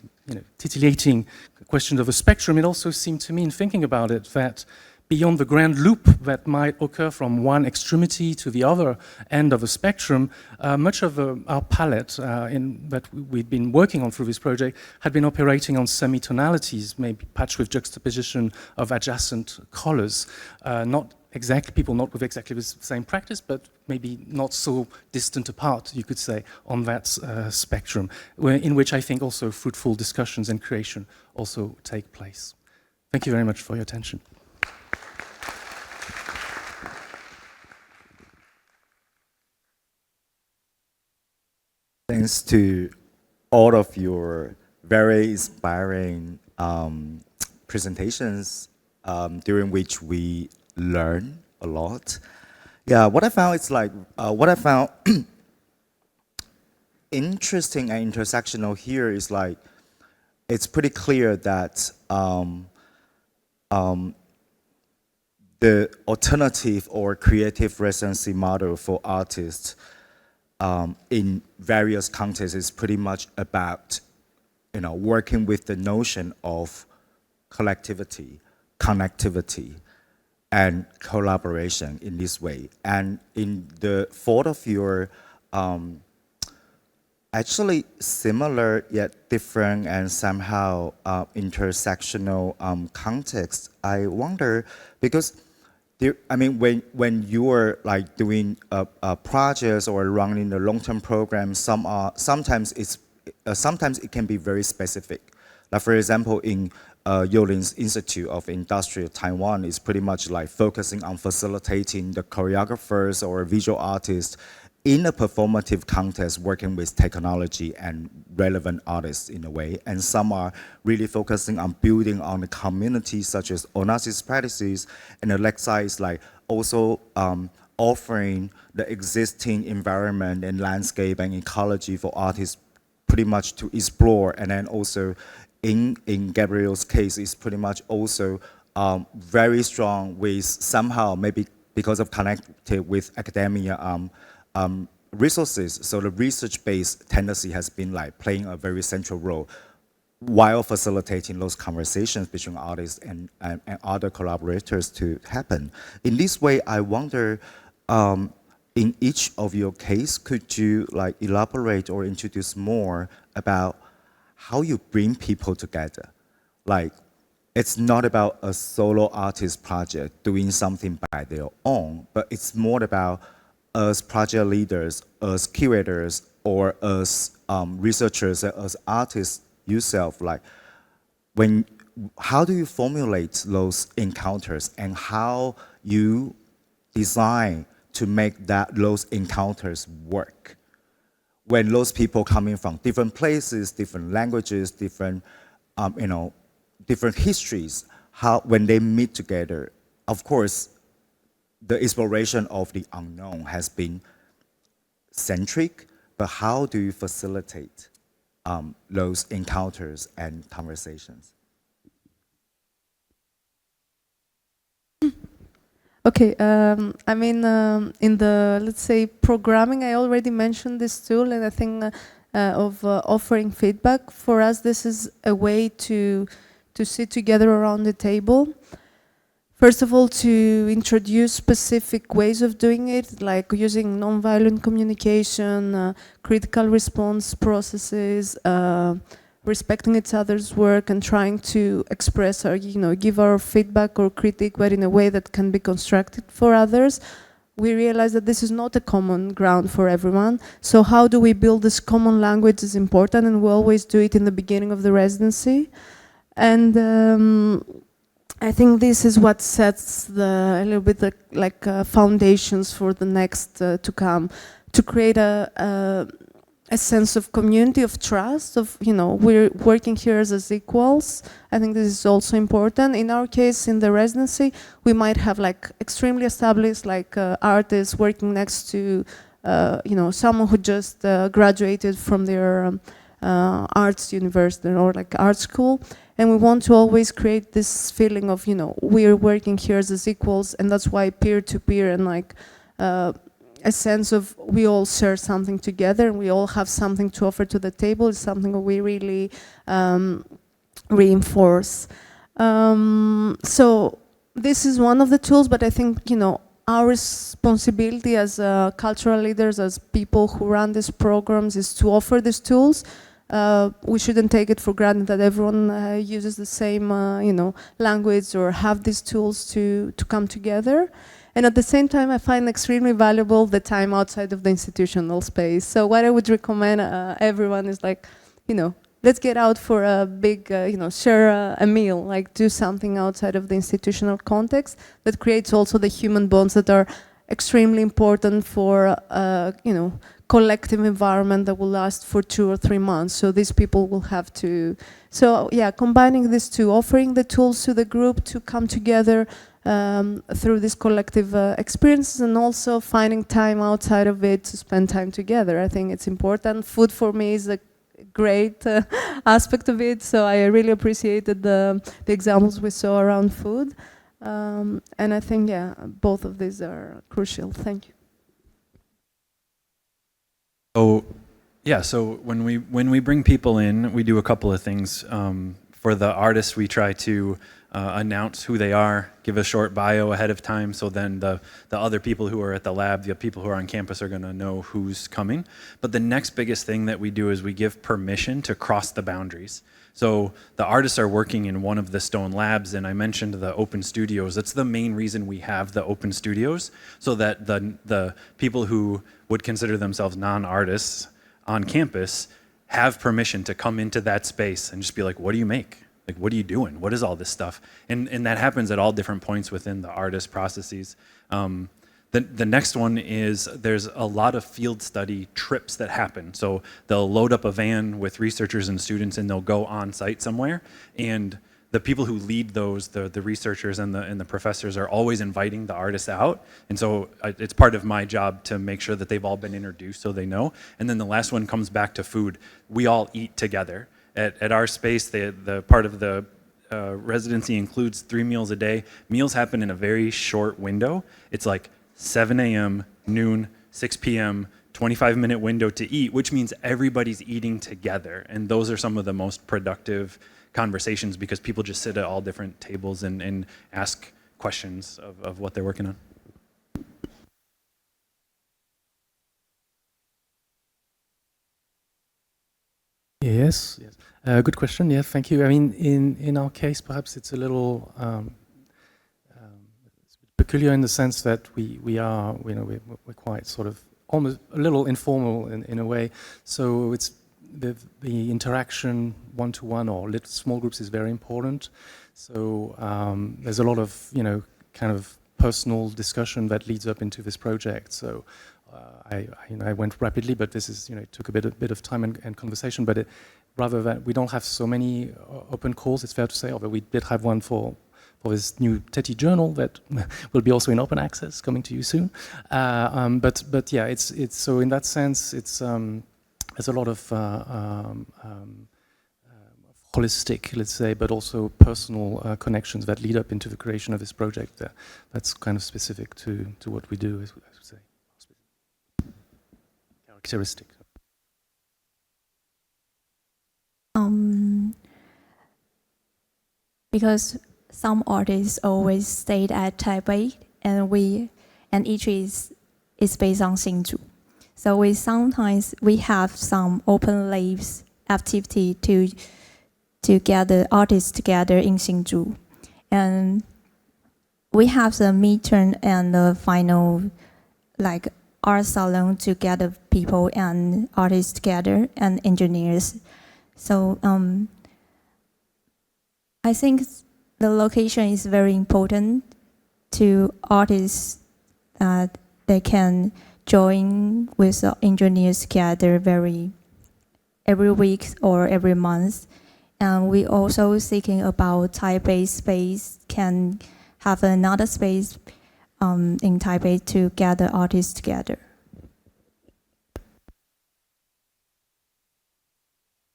titillating question of a spectrum, it also seemed to me, in thinking about it, that beyond the grand loop that might occur from one extremity to the other end of the spectrum, much of our palette that we've been working on through this project had been operating on semi-tonalities, maybe patched with juxtaposition of adjacent colors, not with exactly the same practice, but maybe not so distant apart, you could say, on that spectrum, in which I think also fruitful discussions and creation also take place. Thank you very much for your attention. Thanks to all of your very inspiring presentations, during which we learn a lot. Yeah, what I found interesting and intersectional here is like, it's pretty clear that the alternative or creative residency model for artists in various contexts is pretty much about, working with the notion of collectivity, connectivity, and collaboration in this way. And in the thought of your actually similar yet different and somehow intersectional context, I wonder, because when you are like doing projects or running a long-term program, sometimes it can be very specific. Like for example, in Yu-Lin's Institute of Industrial Taiwan is pretty much like focusing on facilitating the choreographers or visual artists in a performative context, working with technology and relevant artists in a way. And some are really focusing on building on the community, such as Onassis practices, and the Lakeside is like also offering the existing environment and landscape and ecology for artists pretty much to explore. And then also in Gabriel's case, is pretty much also very strong with somehow, maybe because of connected with academia, resources. So the research-based tendency has been like playing a very central role. while facilitating those conversations between artists and other collaborators to happen. In this way, I wonder, in each of your case, could you like elaborate or introduce more about how you bring people together? Like, it's not about a solo artist project doing something by their own, but it's more about us project leaders, us curators, or us researchers, as artists yourself. Like, how do you formulate those encounters, and how you design to make those encounters work? When those people coming from different places, different languages, different, different histories, when they meet together, of course, the exploration of the unknown has been centric, but how do you facilitate those encounters and conversations? Okay, I mean, in the, let's say, programming, I already mentioned this tool, and I think of offering feedback. For us, this is a way to sit together around the table. First of all, to introduce specific ways of doing it, like using nonviolent communication, critical response processes, respecting each other's work, and trying to express or give our feedback or critique, but in a way that can be constructive for others. We realize that this is not a common ground for everyone. So how do we build this common language is important, and we always do it in the beginning of the residency. And I think this is what sets a little bit like foundations for the next to come, to create a sense of community, of trust, of, we're working here as equals. I think this is also important. In our case, in the residency, we might have like extremely established like artists working next to, someone who just graduated from their arts university or like art school. And we want to always create this feeling of, we're working here as equals, and that's why peer-to-peer and like a sense of we all share something together and we all have something to offer to the table is something that we really reinforce. So this is one of the tools, but I think, our responsibility as cultural leaders, as people who run these programs, is to offer these tools. We shouldn't take it for granted that everyone uses the same, language or have these tools to come together. And at the same time, I find extremely valuable the time outside of the institutional space. So what I would recommend everyone is like, let's get out for a big, share a meal, like do something outside of the institutional context that creates also the human bonds that are extremely important for, collective environment that will last for 2 or 3 months. So these people will have to, so yeah, combining these two, offering the tools to the group to come together through this collective experiences, and also finding time outside of it to spend time together. I think it's important. Food for me is a great aspect of it, so I really appreciated the examples we saw around food. And I think, yeah, both of these are crucial. Thank you. Oh, yeah, so when we bring people in, we do a couple of things. For the artists, we try to announce who they are, give a short bio ahead of time, so then the other people who are at the lab, the people who are on campus are going to know who's coming. But the next biggest thing that we do is we give permission to cross the boundaries. So the artists are working in one of the Stone labs, and I mentioned the open studios. That's the main reason we have the open studios, so that the people who would consider themselves non-artists on campus have permission to come into that space and just be like, what do you make? Like, what are you doing? What is all this stuff? And that happens at all different points within the artist processes. The next one is there's a lot of field study trips that happen. So they'll load up a van with researchers and students, and they'll go on site somewhere. And the people who lead those, the researchers and the professors, are always inviting the artists out. And so it's part of my job to make sure that they've all been introduced so they know. And then the last one comes back to food. We all eat together. At our space, the part of the residency includes 3 meals a day. Meals happen in a very short window. It's like 7 a.m., noon, 6 p.m., 25-minute window to eat, which means everybody's eating together. And those are some of the most productive conversations because people just sit at all different tables and ask questions of what they're working on. Yes, yes. Good question. Yeah, thank you. I mean, in our case, perhaps it's a little peculiar in the sense that we are, you know, we're quite sort of almost a little informal in a way. So it's the interaction one-to-one or little small groups is very important. So there's a lot of, you know, kind of personal discussion that leads up into this project. So I went rapidly, but this is, you know, it took a bit of time and conversation. But rather than we don't have so many open calls, it's fair to say. Although we did have one for this new TETI journal that will be also in open access, coming to you soon. But yeah, it's so in that sense, it's there's a lot of holistic, let's say, but also personal connections that lead up into the creation of this project. That's kind of specific to what we do, I should say. Characteristic. Because some artists always stayed at Taipei, and ITRI is based on Hsinchu. So we sometimes have some open labs activity to gather artists together in Hsinchu, and we have the midterm and the final like art salon to gather people and artists together and engineers. So I think the location is very important to artists that they can join with the engineers together every week or every month. And we also thinking about Taipei space can have another space in Taipei to gather artists together.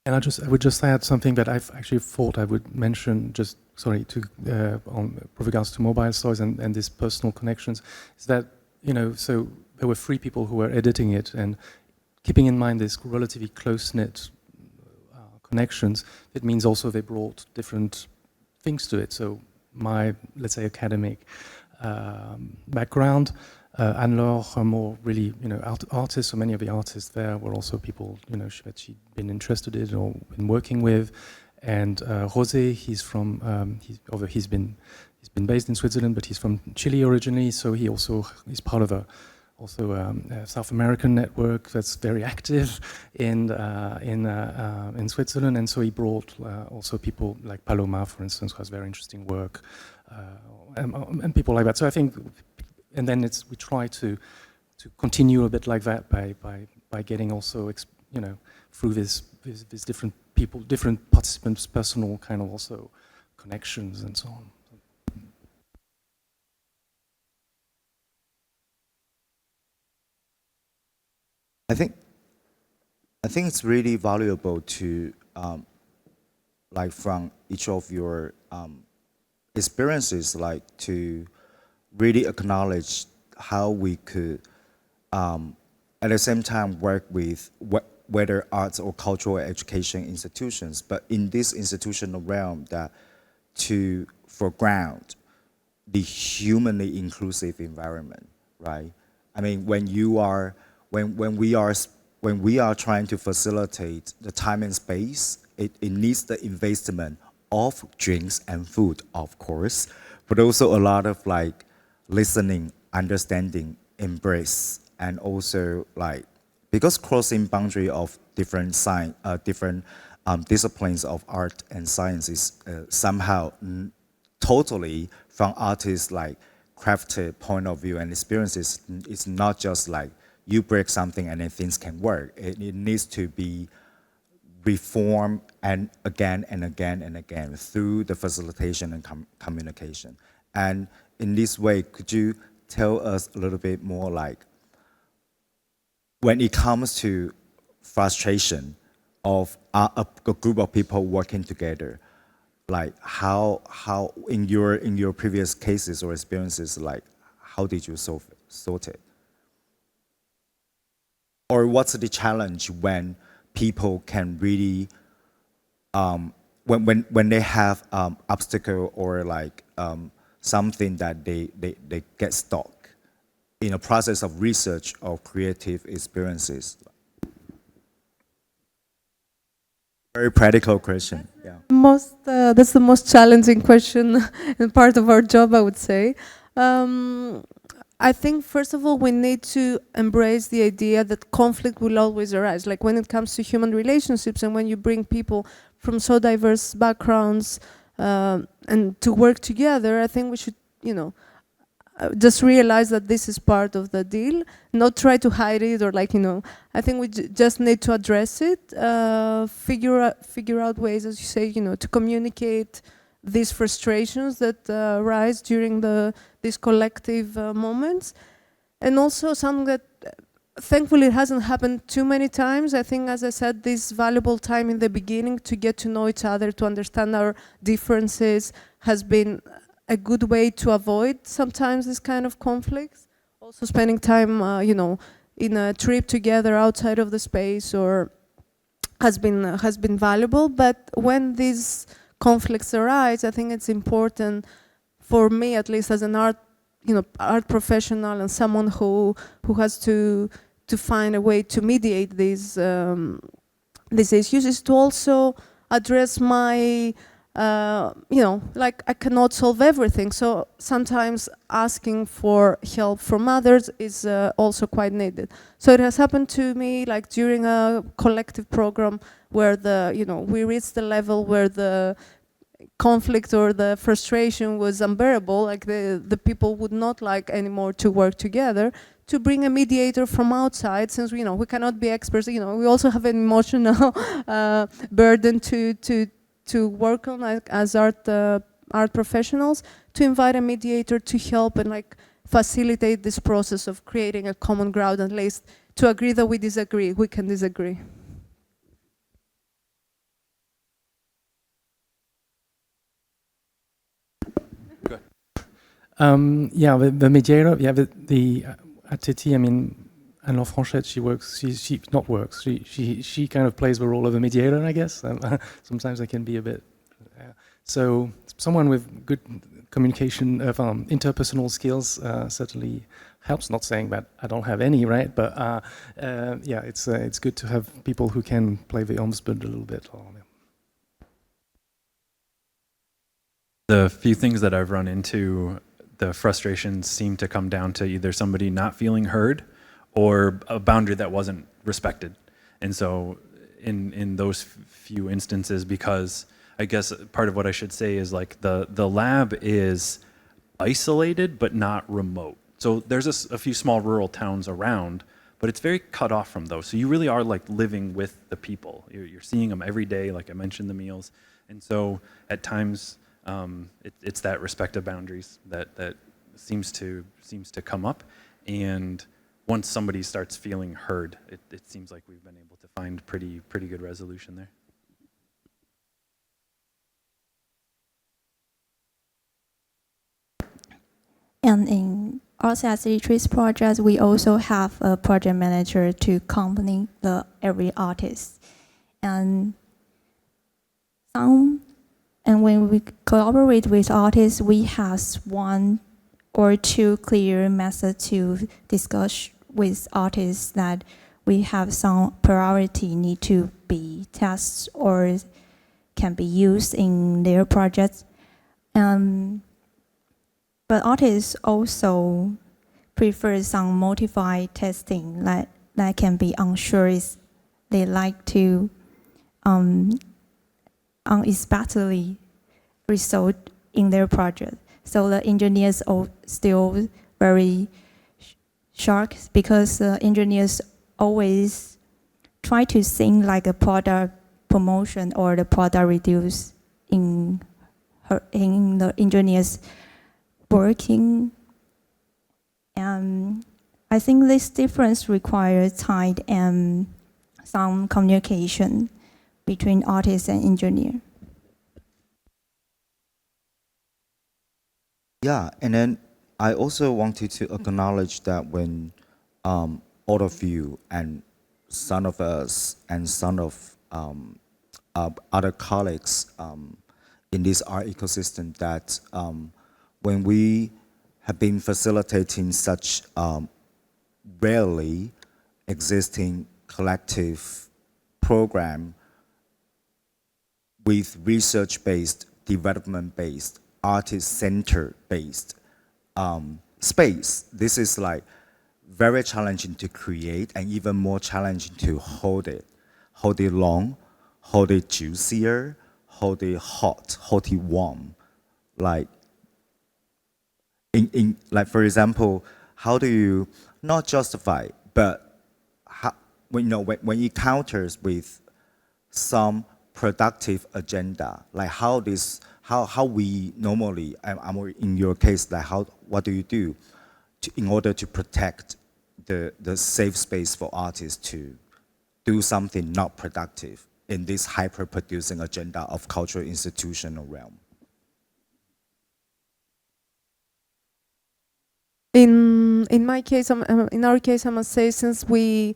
And I would just add something that I've actually thought I would mention, just sorry, with regards to mobile stories and these personal connections, is that, you know, so there were 3 people who were editing it, and keeping in mind this relatively close-knit connections, it means also they brought different things to it. So my, let's say, academic background, Anne-Laure, are more really, you know, artists. So many of the artists there were also people, you know, that she'd been interested in or been working with. And José, he's from, he's been based in Switzerland, but he's from Chile originally. So he also is part of a South American network that's very active in Switzerland. And so he brought also people like Paloma, for instance, who has very interesting work, and people like that. So I think. And then we try to continue a bit like that by getting also, you know, through these different people, different participants' personal kind of also connections and so on. I think it's really valuable to like from each of your experiences, like to really acknowledge how we could, at the same time, work with whether arts or cultural education institutions, but in this institutional realm, that to foreground the humanly inclusive environment, right? I mean, when we are trying to facilitate the time and space, it needs the investment of drinks and food, of course, but also a lot of like listening, understanding, embrace, and also like, because crossing boundary of different disciplines of art and science is somehow totally from artists like crafted point of view and experiences. It's not just like you break something and then things can work. It needs to be reformed and again and again and again through the facilitation and communication. And in this way, could you tell us a little bit more, like, when it comes to frustration of a group of people working together, like how in your previous cases or experiences, like how did you sort it? or what's the challenge when people can really, when they have obstacle or like something that they get stuck in a process of research or creative experiences? Very practical question. Yeah. That's the most challenging question and part of our job, I would say. I think, first of all, we need to embrace the idea that conflict will always arise. Like when it comes to human relationships and when you bring people from so diverse backgrounds and to work together, I think we should, just realize that this is part of the deal, not try to hide it or like, I think we just need to address it, figure out ways, as you say, to communicate these frustrations that rise during these collective moments. And also something that thankfully it hasn't happened too many times. I think, as I said, this valuable time in the beginning to get to know each other, to understand our differences has been a good way to avoid sometimes this kind of conflicts. Also spending time, in a trip together outside of the space or has been valuable. But when these conflicts arise, I think it's important for me, at least as an art professional and someone who has to find a way to mediate these issues, is to also address my like I cannot solve everything, so sometimes asking for help from others is also quite needed. So it has happened to me like during a collective program where we reached the level where the conflict or the frustration was unbearable, like the people would not like anymore to work together, to bring a mediator from outside, since we cannot be experts, we also have an emotional burden to work on, like, as art professionals, to invite a mediator to help and like facilitate this process of creating a common ground, at least to agree that we can disagree. Good. Yeah, the mediator, yeah, the at TETI, I mean, Anne Franchette, she kind of plays the role of a mediator, I guess. Sometimes I can be a bit, so someone with good communication, interpersonal skills certainly helps. Not saying that I don't have any, right? But yeah, it's good to have people who can play the ombudsman a little bit. The few things that I've run into, the frustrations seem to come down to either somebody not feeling heard or a boundary that wasn't respected. And so in those few instances, because I guess part of what I should say is like the lab is isolated but not remote. So there's a few small rural towns around, but it's very cut off from those. So you really are like living with the people. You're seeing them every day, like I mentioned, the meals. And so at times it's that respect of boundaries that seems to come up. And once somebody starts feeling heard, it seems like we've been able to find pretty good resolution there. And in Arts ITRI's project, we also have a project manager to accompany every artist. And when we collaborate with artists, we have one or two clear methods to discuss with artists that we have some priority need to be tested or can be used in their projects. But artists also prefer some modified testing that can be unsure is they like to unexpectedly result in their project. So the engineers are still very shocked because the engineers always try to think like a product promotion or the product reduce in the engineers working. And I think this difference requires time and some communication between artist and engineer. Yeah, and then I also wanted to acknowledge that when all of you and some of us and some of other colleagues in this art ecosystem that when we have been facilitating such rarely existing collective program with research-based, development-based, artist-center-based space. This is like very challenging to create and even more challenging to hold it long, hold it juicier, hold it hot, hold it warm. Like, like for example, how do you not justify, but how, when it encounters with some productive agenda, like how we normally, in your case, like what do you do in order to protect the safe space for artists to do something not productive in this hyper-producing agenda of cultural institutional realm? In my case, in our case, I must say, since we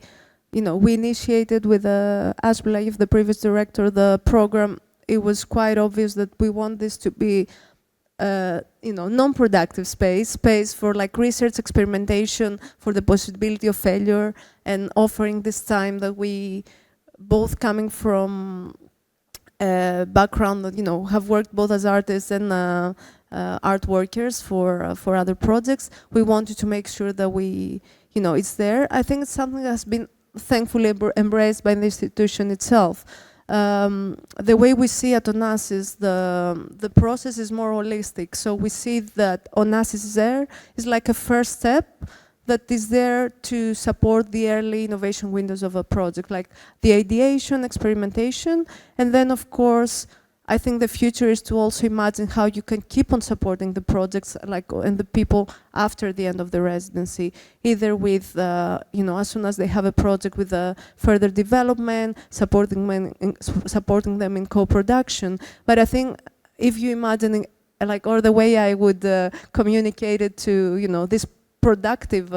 initiated with Ash Belayev, the previous director, the program, it was quite obvious that we want this to be non-productive space for like research, experimentation, for the possibility of failure, and offering this time that we both coming from a background that have worked both as artists and art workers for other projects. We wanted to make sure that it's there. I think it's something that's been thankfully embraced by the institution itself. The way we see at Onassis, the process is more holistic. So we see that Onassis is there, is like a first step that is there to support the early innovation windows of a project, like the ideation, experimentation, and then of course, I think the future is to also imagine how you can keep on supporting the projects and the people after the end of the residency, either with, as soon as they have a project with further development, supporting them in co-production. But I think if you imagine, or the way I would communicate it to, this productive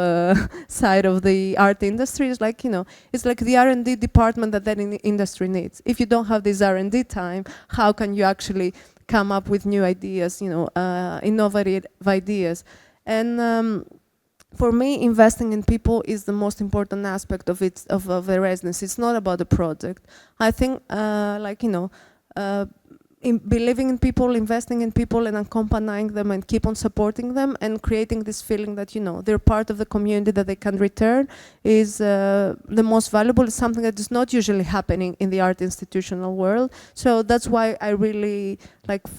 side of the art industry is like, it's like the R&D department that industry needs. If you don't have this R&D time, how can you actually come up with new ideas, innovative ideas? And for me, investing in people is the most important aspect of the residency. It's not about the project. I think, believing in people, investing in people, and accompanying them and keep on supporting them and creating this feeling that they're part of the community, that they can return, is the most valuable. It's something that is not usually happening in the art institutional world. So that's why we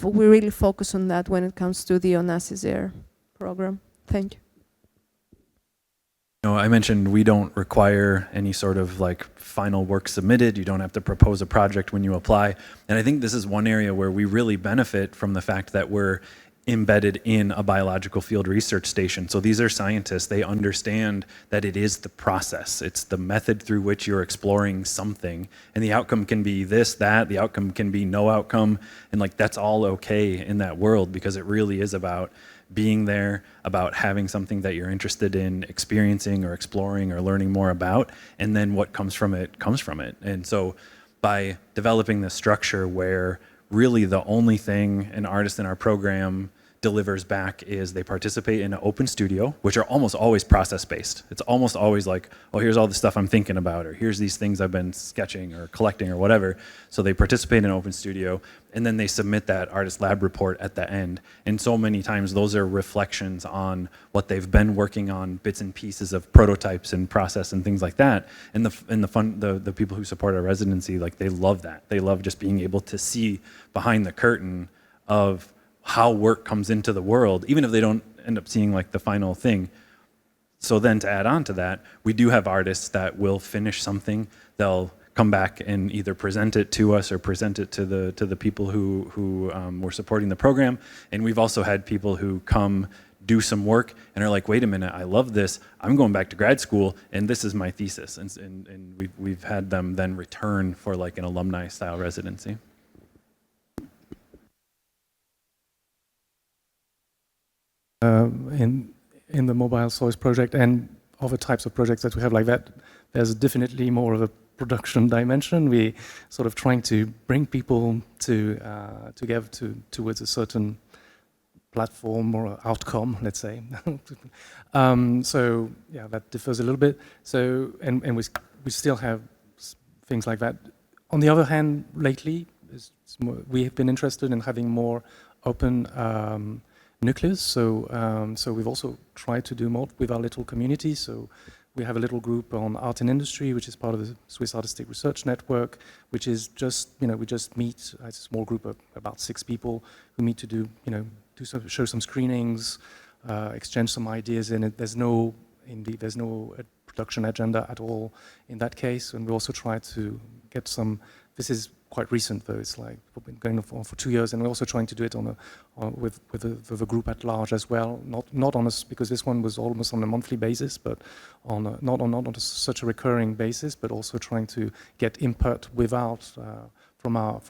really focus on that when it comes to the Onassis Air program. Thank you. I mentioned we don't require any sort of final work submitted. You don't have to propose a project when you apply. And I think this is one area where we really benefit from the fact that we're embedded in a biological field research station. So these are scientists. They understand that it is the process. It's the method through which you're exploring something. And the outcome can be this, that. The outcome can be no outcome. And that's all okay in that world, because it really is about being there, about having something that you're interested in experiencing or exploring or learning more about, and then what comes from it comes from it. And so by developing this structure where really the only thing an artist in our program delivers back is they participate in an open studio, which are almost always process-based. It's almost always like, oh, here's all the stuff I'm thinking about, or here's these things I've been sketching or collecting or whatever. So they participate in an open studio, and then they submit that artist lab report at the end. And so many times those are reflections on what they've been working on, bits and pieces of prototypes and process and things like that. And the people who support our residency, they love that. They love just being able to see behind the curtain of how work comes into the world, even if they don't end up seeing the final thing. So then to add on to that, we do have artists that will finish something. They'll come back and either present it to us or present it to the people who were supporting the program. And we've also had people who come do some work and are like, wait a minute, I love this. I'm going back to grad school and this is my thesis. And we've had them then return for an alumni style residency. In the mobile soils project and other types of projects that we have like that, there's definitely more of a production dimension. We sort of trying to bring people together towards a certain platform or outcome, let's say. So yeah, that differs a little bit. So and we still have things like that. On the other hand, lately we have been interested in having more open nucleus. So so we've also tried to do more with our little community. So we have a little group on art and industry, which is part of the Swiss Artistic Research Network, which is just, we just meet as a small group of about 6 people who meet to do, show some screenings, exchange some ideas in it. There's no production agenda at all in that case. And we also try to get some, this is quite recent though, it's like we've been going on for 2 years, and we're also trying to do it with the group at large as well. Not on us, because this one was almost on a monthly basis, but on not on such a recurring basis, but also trying to get input without from our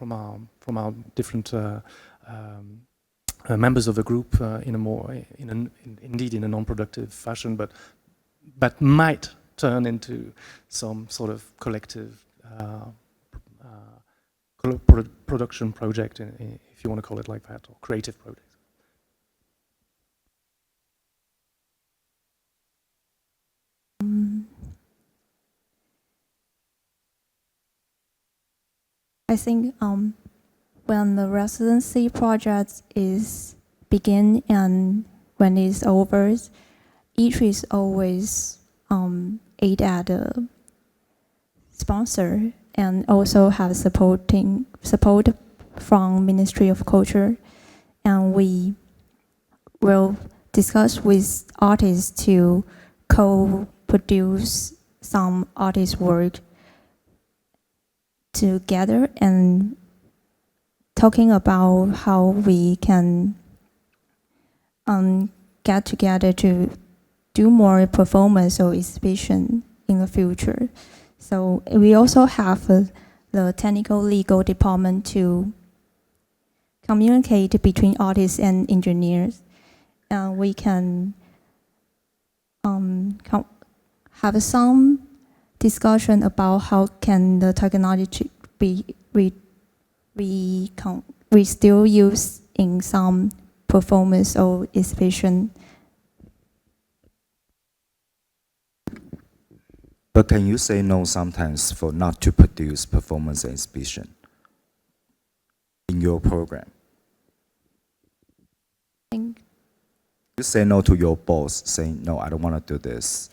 different members of the group indeed in a non-productive fashion, but that might turn into some sort of collective production project, if you want to call it like that, or creative project. I think when the residency project is begin and when it's over, ITRI is always aid at a sponsor, and also have support from Ministry of Culture, and we will discuss with artists to co-produce some artist work together, and talking about how we can get together to do more performance or exhibition in the future. So we also have the technical legal department to communicate between artists and engineers. And we can have some discussion about how can the technology be we still use in some performance or exhibition. But can you say no sometimes for not to produce performance and exhibition in your program? You say no to your boss, saying, no, I don't want to do this.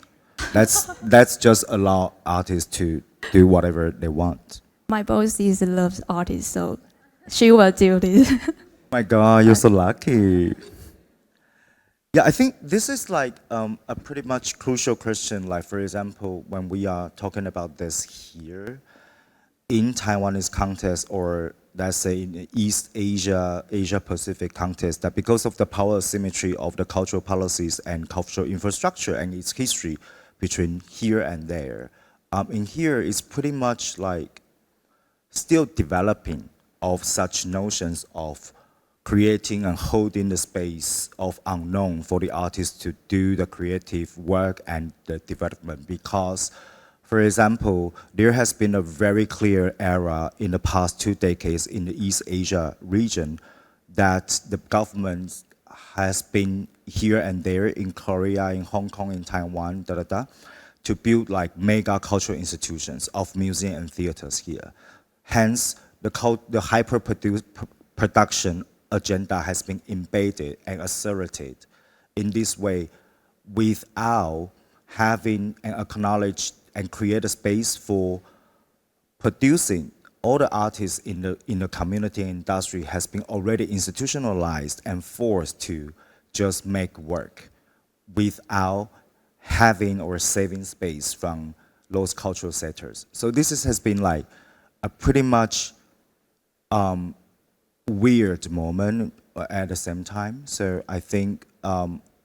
That's just allow artists to do whatever they want. My boss is a love artist, so she will do this. Oh my God, you're so lucky. Yeah, I think this is like a pretty much crucial question. Like, for example, when we are talking about this here in Taiwanese context, or let's say in the East Asia, Asia Pacific context, that because of the power asymmetry of the cultural policies and cultural infrastructure and its history between here and there, in here it's pretty much like still developing of such notions of creating and holding the space of unknown for the artist to do the creative work and the development. Because, for example, there has been a very clear era in the past 2 decades in the East Asia region that the government has been here and there in Korea, in Hong Kong, in Taiwan, to build like mega cultural institutions of museums and theaters here. Hence, the hyper-production agenda has been embedded and accelerated in this way without having and acknowledge and create a space for producing. All the artists in the community and industry has been already institutionalized and forced to just make work without having or saving space from those cultural sectors. So this has been like a pretty much weird moment at the same time. So I think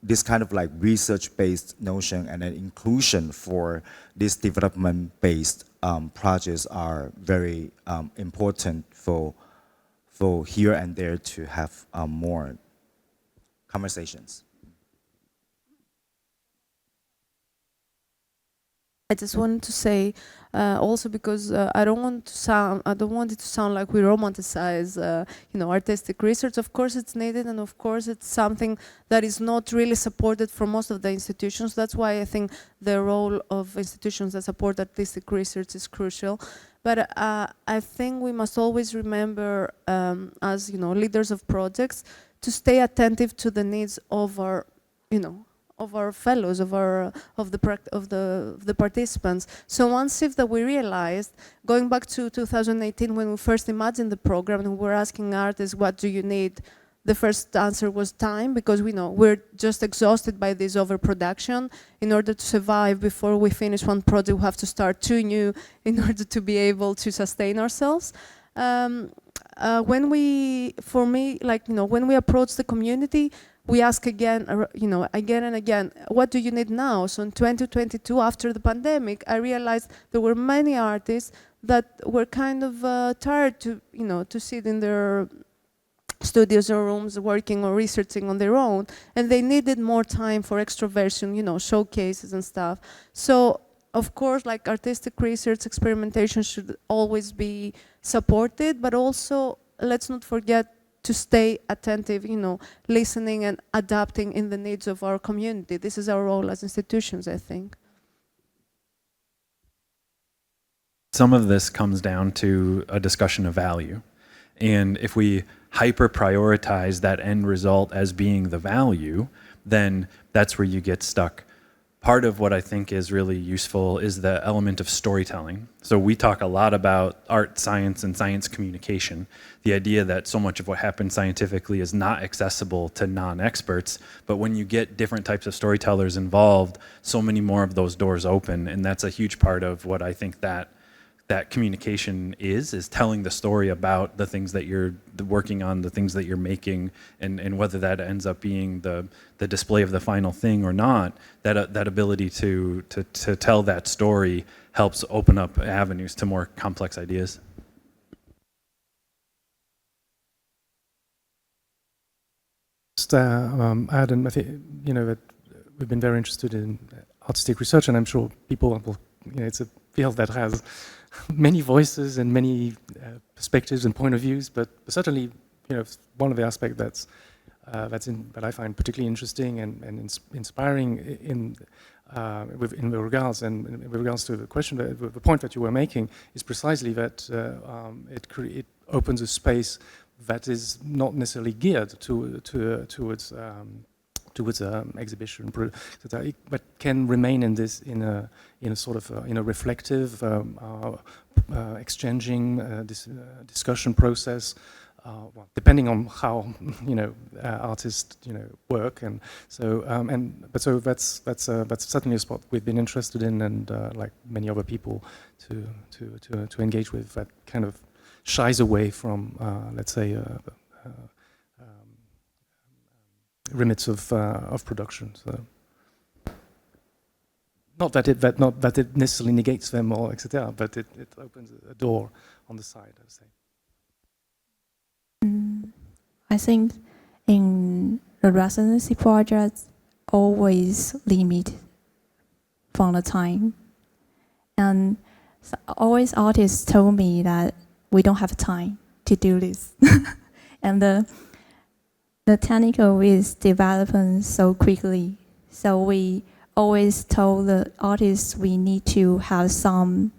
this kind of like research-based notion and an inclusion for these development-based projects are very important for here and there to have more conversations. I just wanted to say also because I don't want it to sound like we romanticize, artistic research. Of course, it's needed, and of course, it's something that is not really supported from most of the institutions. That's why I think the role of institutions that support artistic research is crucial. But I think we must always remember, as leaders of projects, to stay attentive to the needs of our, of our fellows, of the participants. So one shift that we realized, going back to 2018 when we first imagined the program and we were asking artists, what do you need? The first answer was time, because we know we're just exhausted by this overproduction. In order to survive, before we finish one project, we have to start 2 new in order to be able to sustain ourselves. When we approach the community, we ask again and again, what do you need now? So in 2022, after the pandemic, I realized there were many artists that were kind of tired to sit in their studios or rooms working or researching on their own, and they needed more time for extroversion, showcases and stuff. So of course, like artistic research, experimentation should always be supported, but also let's not forget to stay attentive, listening and adapting in the needs of our community. This is our role as institutions, I think. Some of this comes down to a discussion of value. And if we hyper-prioritize that end result as being the value, then that's where you get stuck. Part of what I think is really useful is the element of storytelling. So we talk a lot about art, science, and science communication. The idea that so much of what happens scientifically is not accessible to non-experts, but when you get different types of storytellers involved, so many more of those doors open, and that's a huge part of what I think that communication is telling the story about the things that you're working on, the things that you're making, and whether that ends up being the display of the final thing or not, that ability to tell that story helps open up avenues to more complex ideas. Just add, and I think, that we've been very interested in artistic research, and I'm sure people will, it's a field that has many voices and many perspectives and point of views, but certainly, one of the aspects that I find particularly interesting and inspiring in regards to the question, the point that you were making is precisely that it opens a space that is not necessarily geared towards exhibition, but can remain in a sort of reflective, exchanging discussion process, depending on how artists work, and so so that's certainly a spot we've been interested in, and like many other people to engage with, that kind of shies away from let's say limits of production. So not that it necessarily negates them or etc., but it opens a door on the side, I would say. I think in the residency projects always limit from the time, and always artists told me that we don't have time to do this, and the technical is developing so quickly, so we always told the artists we need to have some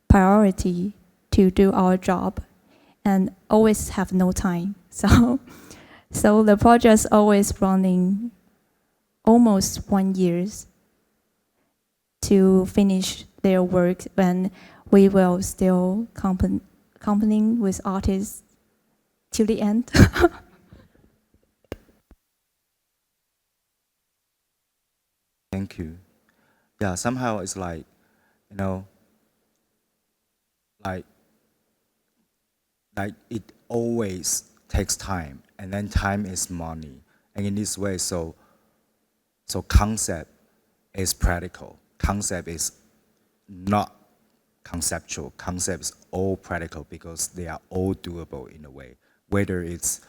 priority to do our job, and always have no time. So the project's always running almost 1 year to finish their work, when we will still accompanying with artists till the end. Thank you. Yeah, somehow it's like, like it always takes time, and then time is money. And in this way, so concept is practical. Concept is not conceptual. Concept is all practical, because they are all doable in a way, whether it's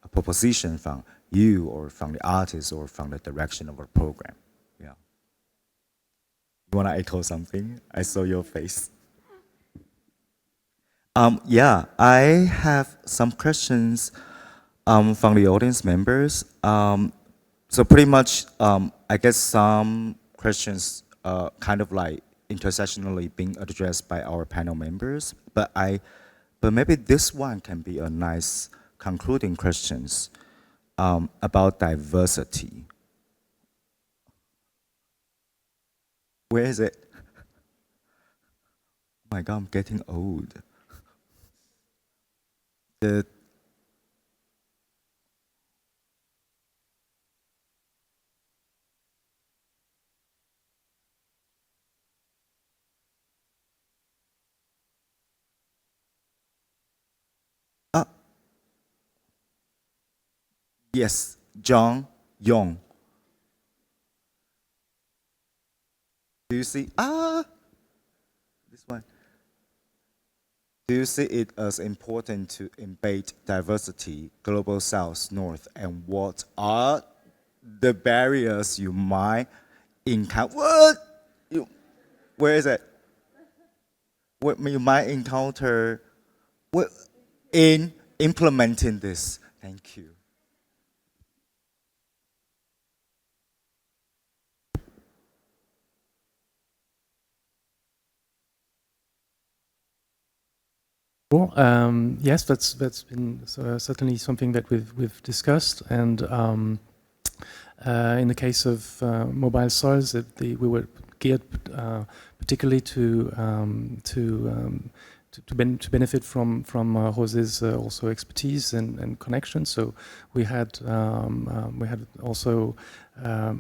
a proposition from you or from the artist or from the direction of a program. Yeah. You want to echo something? I saw your face. Yeah, I have some questions from the audience members. So pretty much, I guess some questions kind of like intersectionally being addressed by our panel members, but maybe this one can be a nice concluding questions about diversity. Where is it? Oh my God, I'm getting old. Yes, John Yong. Do you see? This one. Do you see it as important to embed diversity, global south, north, and what are the barriers you might encounter? Where is it? What you might encounter in implementing this? Thank you. Well, yes, that's been certainly something that we've discussed, and in the case of mobile soils, we were geared particularly to benefit from José's also expertise and connections. So we had also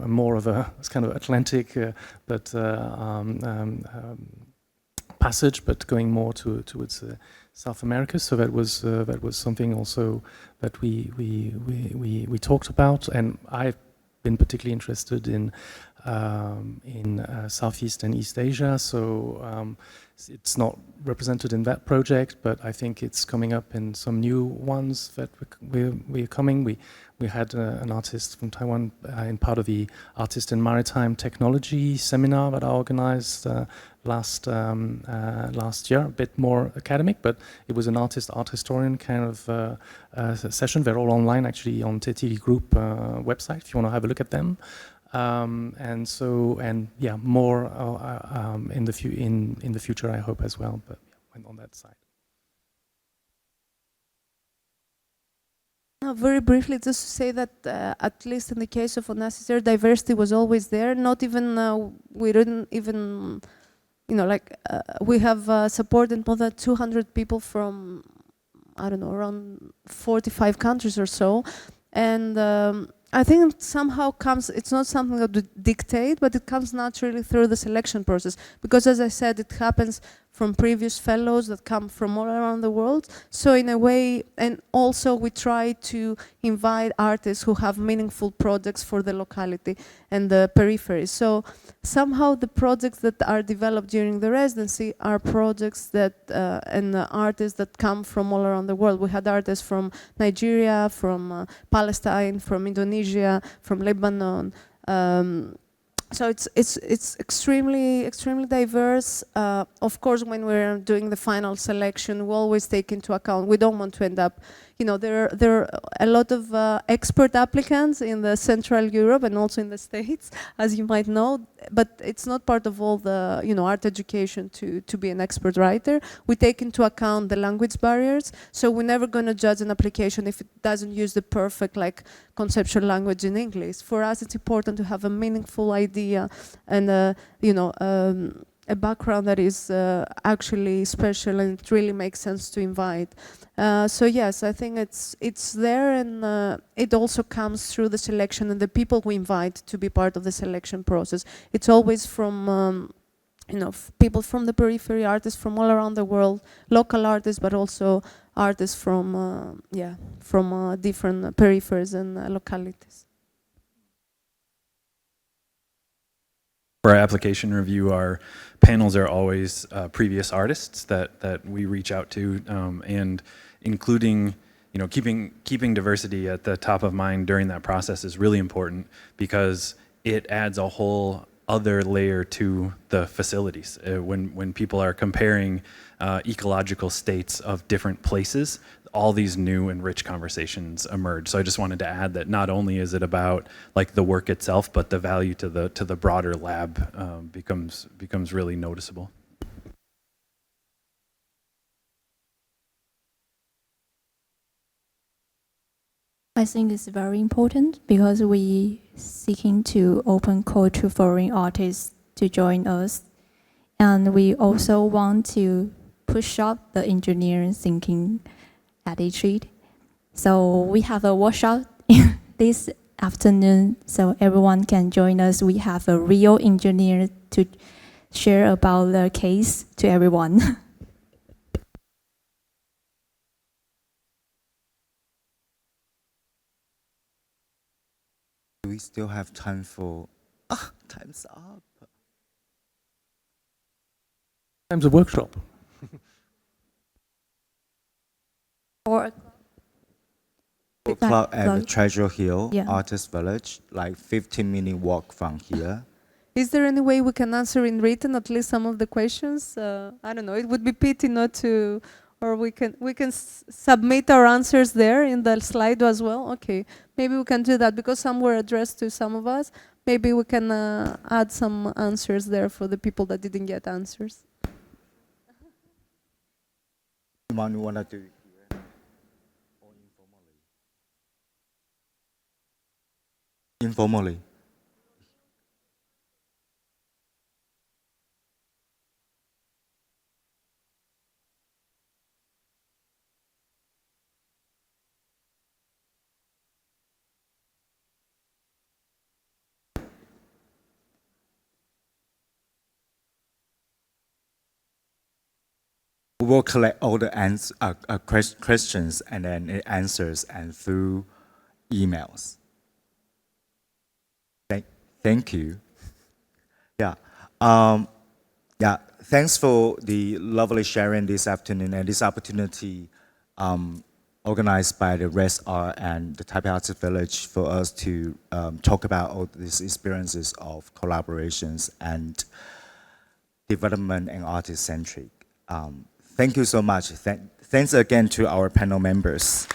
more of a kind of Atlantic, but passage, but going more towards South America. So that was something also that we talked about, and I've been particularly interested in Southeast and East Asia. So it's not represented in that project, but I think it's coming up in some new ones that we're coming. We had an artist from Taiwan in part of the Artist in Maritime Technology seminar that I organized last year, a bit more academic, but it was an art historian kind of session. They're all online actually on TETI Group website if you want to have a look at them. And yeah, more in the future I hope as well, but yeah, on that side. Very briefly, just to say that at least in the case of Onassis, diversity was always there. Not even we didn't even, we have supported more than 200 people from, I don't know, around 45 countries or so, and I think it somehow comes. It's not something that we dictate, but it comes naturally through the selection process. Because, as I said, it happens from previous fellows that come from all around the world. So in a way, and also we try to invite artists who have meaningful projects for the locality and the periphery. So somehow the projects that are developed during the residency are projects that and artists that come from all around the world. We had artists from Nigeria, from Palestine, from Indonesia, from Lebanon. So it's extremely diverse. Of course, when we're doing the final selection, we always take into account. We don't want to end up, there are a lot of expert applicants in the Central Europe and also in the States, as you might know. But it's not part of all the art education to be an expert writer. We take into account the language barriers. So we're never going to judge an application if it doesn't use the perfect conceptual language in English. For us, it's important to have a meaningful idea and a background that is actually special and it really makes sense to invite. So yes, I think it's there, and it also comes through the selection and the people we invite to be part of the selection process. It's always from people from the periphery, artists from all around the world, local artists, but also artists from different peripheries and localities. For our application review, our panels are always previous artists that we reach out to, and including, keeping diversity at the top of mind during that process is really important because it adds a whole other layer to the facilities. When people are comparing ecological states of different places, all these new and rich conversations emerge. So I just wanted to add that not only is it about like the work itself, but the value to the broader lab becomes really noticeable. I think it's very important because we seeking to open call to foreign artists to join us. And we also want to push up the engineering thinking at ITRI. So we have a workshop this afternoon, so everyone can join us. We have a real engineer to share about the case to everyone. Do we still have time for... time's up. Time's a workshop. Or 4 o'clock at like- Treasure Hill, Yeah. Artist Village, like 15-minute walk from here. Is there any way we can answer in written at least some of the questions? I don't know. It would be pity not to, or we can submit our answers there in the slide as well. Okay, maybe we can do that because some were addressed to some of us. Maybe we can add some answers there for the people that didn't get answers. You want to do it here or informally? Informally. We will collect all the questions and then answers and through emails. Thank you. Yeah. Yeah. Thanks for the lovely sharing this afternoon and this opportunity organized by the RESR and the Taipei Arts Village for us to talk about all these experiences of collaborations and development and artist-centric. Thank you so much. Thanks again to our panel members.